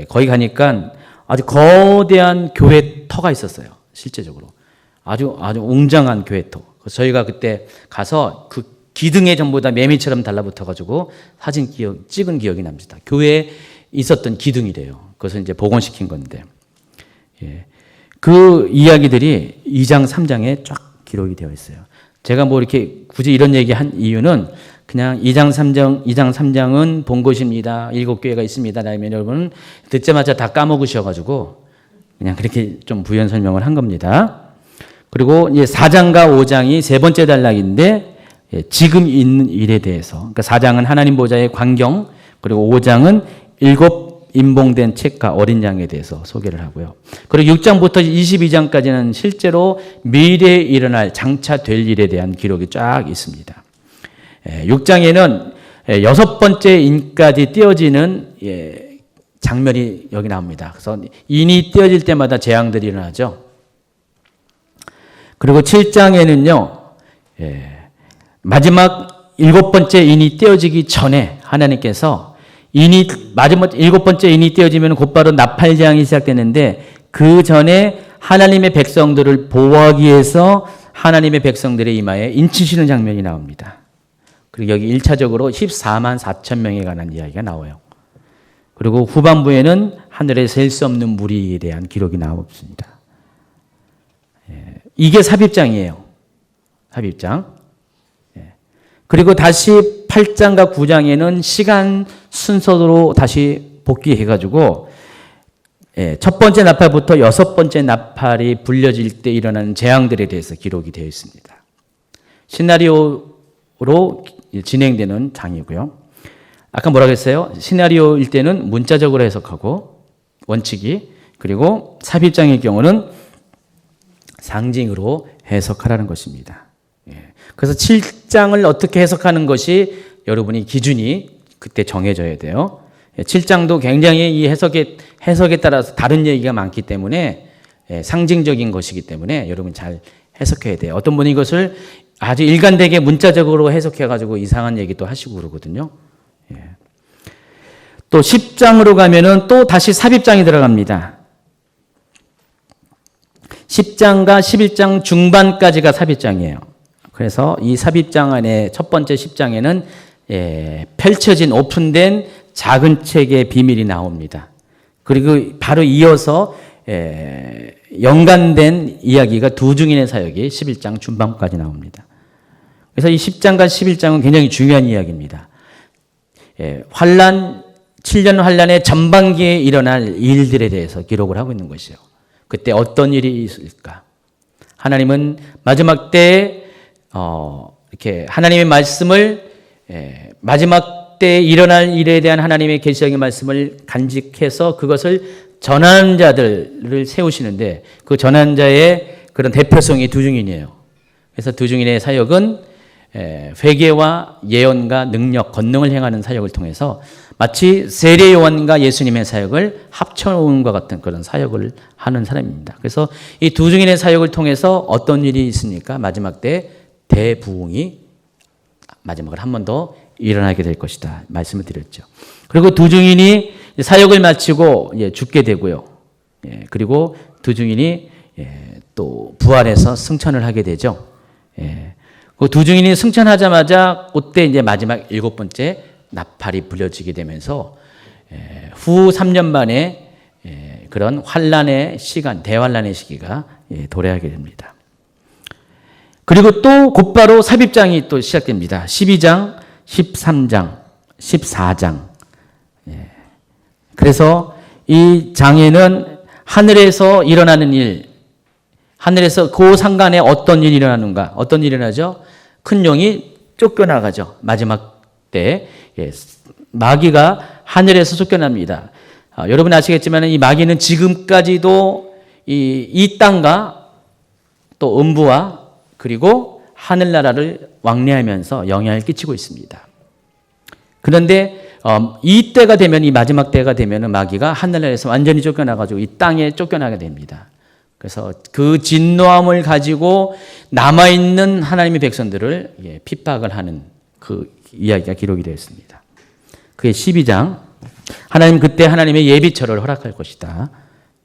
거기 가니까 아주 거대한 교회터가 있었어요. 실제적으로 아주 웅장한 교회터. 저희가 그때 가서 그 기둥에 전부 다 매미처럼 달라붙어가지고 찍은 기억이 납니다. 교회에 있었던 기둥이래요. 그것을 이제 복원시킨 건데, 그 이야기들이 2장, 3장에 쫙 기록이 되어 있어요. 제가 뭐 이렇게 굳이 이런 얘기 한 이유는 그냥 2장, 3장은 본 것입니다. 7교회가 있습니다. 라면 여러분은 듣자마자 다 까먹으셔가지고 그냥 그렇게 좀 부연 설명을 한 겁니다. 그리고 이제 4장과 5장이 세 번째 단락인데, 지금 있는 일에 대해서, 그러니까 4장은 하나님 보좌의 광경, 그리고 5장은 7 임봉된 책과 어린 양에 대해서 소개를 하고요. 그리고 6장부터 22장까지는 실제로 미래에 일어날 장차 될 일에 대한 기록이 쫙 있습니다. 6장에는 6번째 인까지 띄어지는 장면이 여기 나옵니다. 그래서 인이 띄어질 때마다 재앙들이 일어나죠. 그리고 7장에는요, 마지막 7번째 인이 떼어지기 전에 하나님께서 마지막 7번째 인이 떼어지면 곧바로 나팔재앙이 시작되는데, 그 전에 하나님의 백성들을 보호하기 위해서 하나님의 백성들의 이마에 인치시는 장면이 나옵니다. 그리고 여기 1차적으로 14만 4천 명에 관한 이야기가 나와요. 그리고 후반부에는 하늘에 셀 수 없는 무리에 대한 기록이 나옵니다. 이게 삽입장이에요. 삽입장. 그리고 다시 8장과 9장에는 시간 순서로 다시 복귀해가지고 첫 번째 나팔부터 6번째 나팔이 불려질 때 일어나는 재앙들에 대해서 기록이 되어 있습니다. 시나리오로 진행되는 장이고요. 아까 뭐라고 했어요? 시나리오일 때는 문자적으로 해석하고 원칙이, 그리고 삽입장의 경우는 상징으로 해석하라는 것입니다. 그래서 7장을 어떻게 해석하는 것이 여러분이 기준이 그때 정해져야 돼요. 7장도 굉장히 이 해석에 따라서 다른 얘기가 많기 때문에 상징적인 것이기 때문에 여러분 잘 해석해야 돼요. 어떤 분이 이것을 아주 일관되게 문자적으로 해석해가지고 이상한 얘기도 하시고 그러거든요. 또 10장으로 가면은 또 다시 삽입장이 들어갑니다. 10장과 11장 중반까지가 삽입장이에요. 그래서 이 삽입장 안에 첫 번째 10장에는 펼쳐진 오픈된 작은 책의 비밀이 나옵니다. 그리고 바로 이어서 연관된 이야기가 두 증인의 사역이 11장 중반까지 나옵니다. 그래서 이 10장과 11장은 굉장히 중요한 이야기입니다. 7년 환란의 전반기에 일어날 일들에 대해서 기록을 하고 있는 것이요. 그때 어떤 일이 있을까? 하나님은 마지막 때에 이렇게 하나님의 말씀을 마지막 때 일어날 일에 대한 하나님의 계시적인 말씀을 간직해서 그것을 전하는 자들을 세우시는데, 그 전하는 자의 그런 대표성이 두 증인이에요. 그래서 두 증인의 사역은 회개와 예언과 능력, 권능을 행하는 사역을 통해서 마치 세례 요한과 예수님의 사역을 합쳐놓은 것 같은 그런 사역을 하는 사람입니다. 그래서 이 두 증인의 사역을 통해서 어떤 일이 있습니까? 마지막 때 대부흥이 마지막으로 한 번 더 일어나게 될 것이다 말씀을 드렸죠. 그리고 두 증인이 사역을 마치고 죽게 되고요. 그리고 두 증인이 또 부활해서 승천을 하게 되죠. 그 두 증인이 승천하자마자 그때 이제 마지막 7번째 나팔이 불려지게 되면서 후 3년 만에 그런 환란의 시간, 대환란의 시기가 도래하게 됩니다. 그리고 또 곧바로 삽입장이 또 시작됩니다. 12장, 13장, 14장. 그래서 이 장에는 하늘에서 일어나는 일, 하늘에서 그 상간에 어떤 일이 일어나는가? 어떤 일이 일어나죠? 큰 용이 쫓겨나가죠. 마지막 때 마귀가 하늘에서 쫓겨납니다. 여러분 아시겠지만 이 마귀는 지금까지도 이 땅과 또 음부와 그리고 하늘나라를 왕래하면서 영향을 끼치고 있습니다. 그런데 이 때가 되면, 이 마지막 때가 되면 마귀가 하늘나라에서 완전히 쫓겨나가지고 이 땅에 쫓겨나게 됩니다. 그래서 그 진노함을 가지고 남아있는 하나님의 백성들을 핍박을 하는 그 이야기가 기록이 되어 있습니다. 그게 12장. 하나님 그때 하나님의 예비처를 허락할 것이다.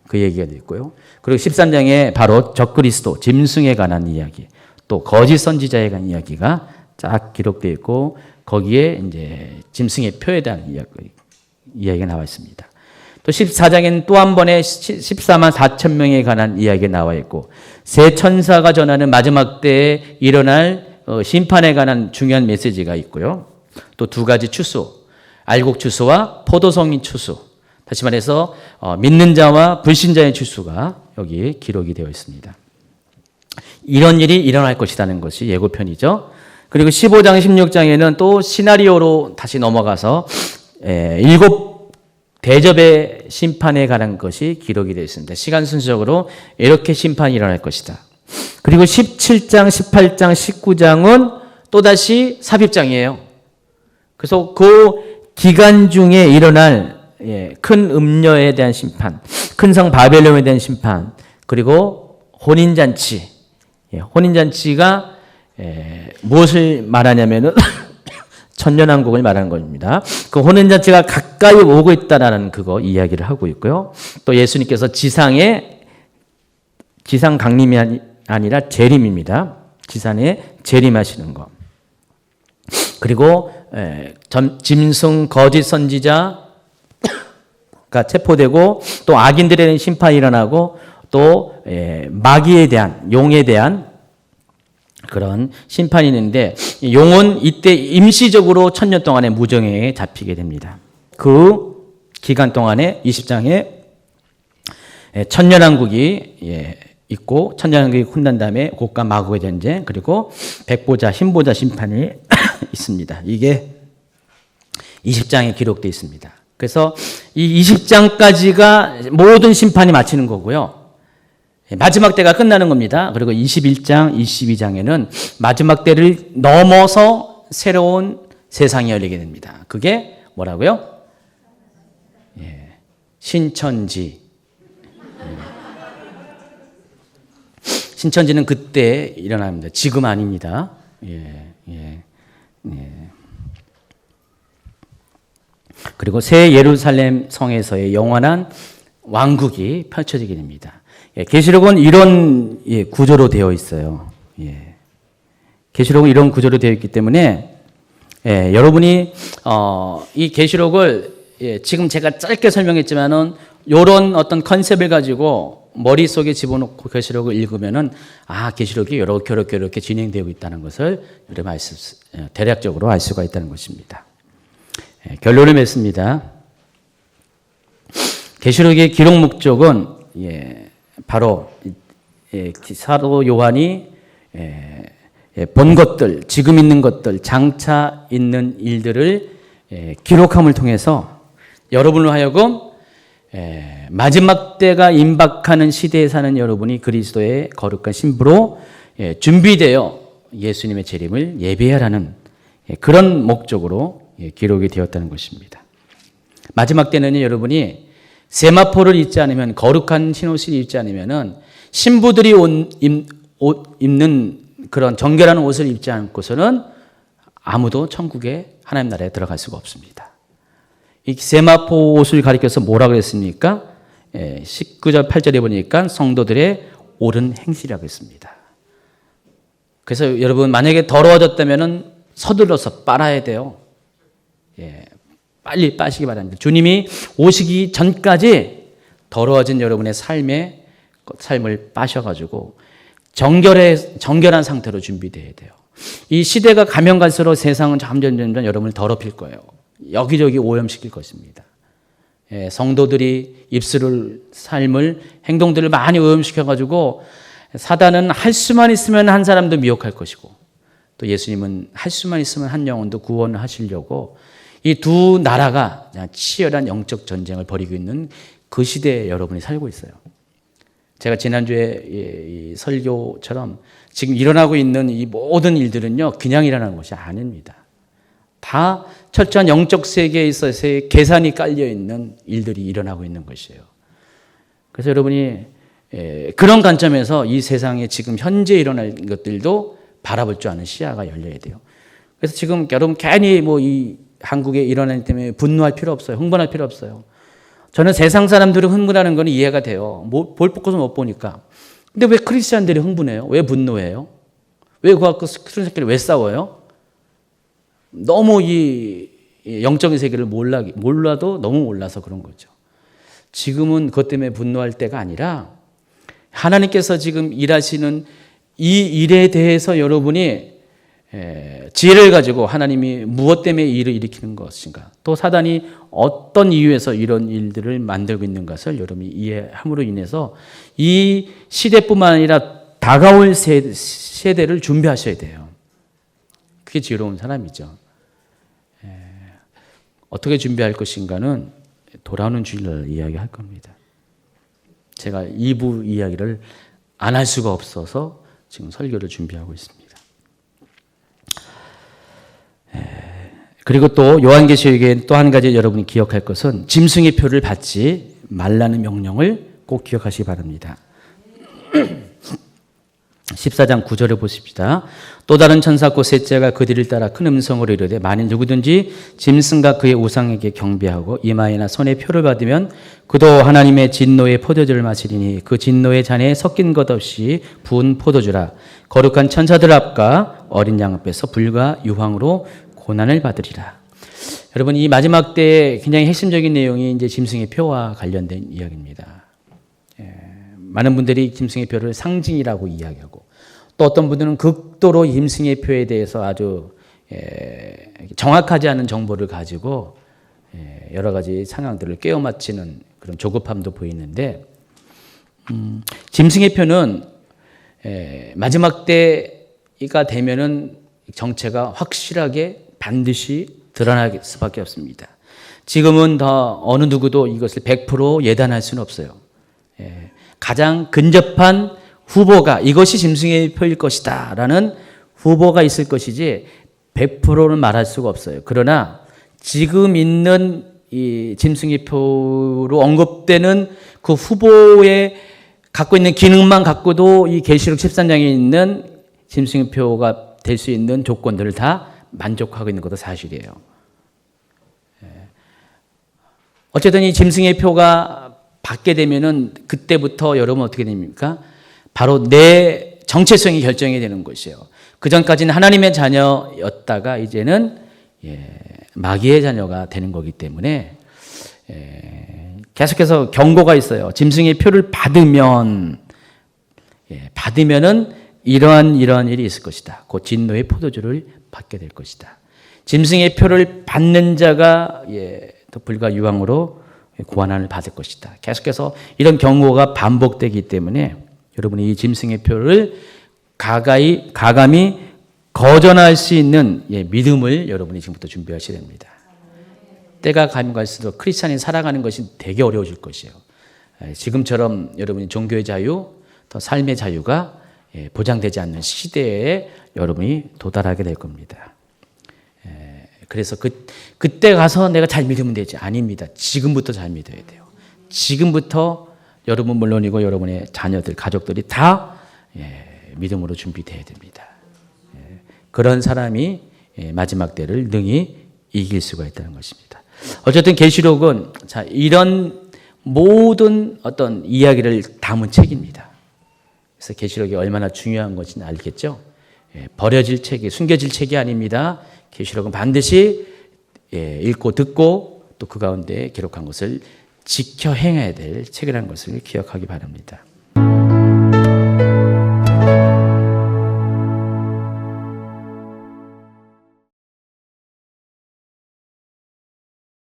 그 얘기가 되어 있고요. 그리고 13장에 바로 적그리스도, 짐승에 관한 이야기, 또 거짓 선지자에 관한 이야기가 쫙 기록되어 있고, 거기에 이제 짐승의 표에 대한 이야기가 나와 있습니다. 또 14장에는 또 한 번의 14만 4천 명에 관한 이야기가 나와 있고, 새 천사가 전하는 마지막 때에 일어날 심판에 관한 중요한 메시지가 있고요. 또 두 가지 추수, 알곡 추수와 포도송이 추수, 다시 말해서 믿는 자와 불신자의 추수가 여기 기록이 되어 있습니다. 이런 일이 일어날 것이라는 것이 예고편이죠. 그리고 15장, 16장에는 또 시나리오로 다시 넘어가서 7 대접의 심판에 관한 것이 기록이 되어 있습니다. 시간 순서적으로 이렇게 심판이 일어날 것이다. 그리고 17장, 18장, 19장은 또다시 삽입장이에요. 그래서 그 기간 중에 일어날 큰 음녀에 대한 심판, 큰 성 바벨론에 대한 심판, 그리고 혼인잔치. 혼인잔치가 무엇을 말하냐면은 천년왕국을 말하는 겁니다. 그 혼인잔치가 가까이 오고 있다라는 그거 이야기를 하고 있고요. 또 예수님께서 지상 강림이 아니라 재림입니다. 지상에 재림하시는 거. 그리고 짐승 거짓 선지자가 체포되고, 또 악인들에 대한 심판이 일어나고, 또 마귀에 대한, 용에 대한 그런 심판이 있는데, 용은 이때 임시적으로 1000년 동안의 무정에 잡히게 됩니다. 그 기간 동안에 20장에 천년왕국이 있고, 천년왕국이 끝난 다음에 곡과 마곡의 전쟁, 그리고 백보자, 흰보자 심판이 있습니다. 이게 20장에 기록되어 있습니다. 그래서 이 20장까지가 모든 심판이 마치는 거고요. 마지막 때가 끝나는 겁니다. 그리고 21장, 22장에는 마지막 때를 넘어서 새로운 세상이 열리게 됩니다. 그게 뭐라고요? 신천지. 신천지는 그때 일어납니다. 지금 아닙니다. 그리고 새 예루살렘 성에서의 영원한 왕국이 펼쳐지게 됩니다. 계시록은 이런 구조로 되어 있어요. 계시록은 이런 구조로 되어 있기 때문에 여러분이 이 계시록을 지금 제가 짧게 설명했지만은 이런 어떤 컨셉을 가지고 머릿속에 집어넣고 계시록을 읽으면은 계시록이 이렇게 진행되고 있다는 것을 대략적으로 알 수가 있다는 것입니다. 결론을 맺습니다. 계시록의 기록 목적은 바로 사도 요한이 본 것들, 지금 있는 것들, 장차 있는 일들을 기록함을 통해서 여러분을 하여금 마지막 때가 임박하는 시대에 사는 여러분이 그리스도의 거룩한 신부로 준비되어 예수님의 재림을 예배하라는 그런 목적으로 기록이 되었다는 것입니다. 마지막 때는 여러분이 세마포를 입지 않으면, 거룩한 흰옷을 입지 않으면, 신부들이 입는 그런 정결한 옷을 입지 않고서는 아무도 천국의 하나님 나라에 들어갈 수가 없습니다. 이 세마포 옷을 가리켜서 뭐라고 했습니까? 19절 8절에 보니까 성도들의 옳은 행실이라고 했습니다. 그래서 여러분, 만약에 더러워졌다면 서둘러서 빨아야 돼요. 빨리 빠시기 바랍니다. 주님이 오시기 전까지 더러워진 여러분의 삶을 빠셔가지고 정결한 상태로 준비되어야 돼요. 이 시대가 가면 갈수록 세상은 점점 여러분을 더럽힐 거예요. 여기저기 오염시킬 것입니다. 성도들이 삶을, 행동들을 많이 오염시켜가지고 사단은 할 수만 있으면 한 사람도 미혹할 것이고, 또 예수님은 할 수만 있으면 한 영혼도 구원하시려고 이 두 나라가 치열한 영적 전쟁을 벌이고 있는 그 시대에 여러분이 살고 있어요. 제가 지난주에 이 설교처럼 지금 일어나고 있는 이 모든 일들은요, 그냥 일어나는 것이 아닙니다. 다 철저한 영적 세계에 있어서의 계산이 깔려 있는 일들이 일어나고 있는 것이에요. 그래서 여러분이 그런 관점에서 이 세상에 지금 현재 일어날 것들도 바라볼 줄 아는 시야가 열려야 돼요. 그래서 지금 여러분 괜히 뭐 이 한국에 일어나는 때문에 분노할 필요 없어요. 흥분할 필요 없어요. 저는 세상 사람들이 흥분하는 건 이해가 돼요. 볼 곳을 못 보니까. 근데 왜 크리스찬들이 흥분해요? 왜 분노해요? 왜 그 갖고 크리스찬끼리 왜 싸워요? 너무 이 영적인 세계를 몰라도 너무 몰라서 그런 거죠. 지금은 그것 때문에 분노할 때가 아니라 하나님께서 지금 일하시는 이 일에 대해서 여러분이 지혜를 가지고 하나님이 무엇 때문에 이 일을 일으키는 것인가, 또 사단이 어떤 이유에서 이런 일들을 만들고 있는 것을 여러분이 이해함으로 인해서 이 시대뿐만 아니라 다가올 세대를 준비하셔야 돼요. 그게 지혜로운 사람이죠. 어떻게 준비할 것인가는 돌아오는 주일날 이야기할 겁니다. 제가 2부 이야기를 안 할 수가 없어서 지금 설교를 준비하고 있습니다. 그리고 또 요한계시록에 또 한 가지 여러분이 기억할 것은 짐승의 표를 받지 말라는 명령을 꼭 기억하시기 바랍니다. 14장 9절을 보십시다. 또 다른 천사 곧 셋째가 그들을 따라 큰 음성으로 이르되 만일 누구든지 짐승과 그의 우상에게 경배하고 이마에나 손에 표를 받으면 그도 하나님의 진노의 포도주를 마시리니 그 진노의 잔에 섞인 것 없이 부은 포도주라. 거룩한 천사들 앞과 어린 양 앞에서 불과 유황으로 고난을 받으리라. 여러분, 이 마지막 때에 굉장히 핵심적인 내용이 이제 짐승의 표와 관련된 이야기입니다. 많은 분들이 짐승의 표를 상징이라고 이야기하고, 또 어떤 분들은 극도로 짐승의 표에 대해서 아주 정확하지 않은 정보를 가지고 여러 가지 상황들을 깨어 맞히는 그런 조급함도 보이는데, 짐승의 표는 마지막 때가 되면은 정체가 확실하게 반드시 드러날 수밖에 없습니다. 지금은 더 어느 누구도 이것을 100% 예단할 수는 없어요. 가장 근접한 후보가 이것이 짐승의 표일 것이다 라는 후보가 있을 것이지 100%는 말할 수가 없어요. 그러나 지금 있는 이 짐승의 표로 언급되는 그 후보에 갖고 있는 기능만 갖고도 이 계시록 13장에 있는 짐승의 표가 될 수 있는 조건들을 다 만족하고 있는 것도 사실이에요. 어쨌든 이 짐승의 표가 받게 되면은 그때부터 여러분 어떻게 됩니까? 바로 내 정체성이 결정이 되는 것이에요. 그 전까지는 하나님의 자녀였다가 이제는 마귀의 자녀가 되는 거기 때문에 계속해서 경고가 있어요. 짐승의 표를 받으면은 이러한 일이 있을 것이다. 곧 진노의 포도주를 받게 될 것이다. 짐승의 표를 받는 자가 또 불과 유황으로 고난을 받을 것이다. 계속해서 이런 경고가 반복되기 때문에 여러분이 이 짐승의 표를 가감히 거절할 수 있는 믿음을 여러분이 지금부터 준비하셔야 됩니다. 때가 가면 갈수록 크리스찬이 살아가는 것이 되게 어려워질 것이에요. 지금처럼 여러분이 종교의 자유, 또 삶의 자유가 보장되지 않는 시대에 여러분이 도달하게 될 겁니다. 그래서 그때 가서 내가 잘 믿으면 되지. 아닙니다. 지금부터 잘 믿어야 돼요. 지금부터 여러분 물론이고 여러분의 자녀들, 가족들이 다 믿음으로 준비되어야 됩니다. 그런 사람이 마지막 때를 능히 이길 수가 있다는 것입니다. 어쨌든 계시록은 이런 모든 어떤 이야기를 담은 책입니다. 그래서 계시록이 얼마나 중요한 것인지 알겠죠? 버려질 책이, 숨겨질 책이 아닙니다. 계시록은 반드시 읽고 듣고 또 그 가운데 기록한 것을 지켜 행해야 될 책이라는 것을 기억하기 바랍니다.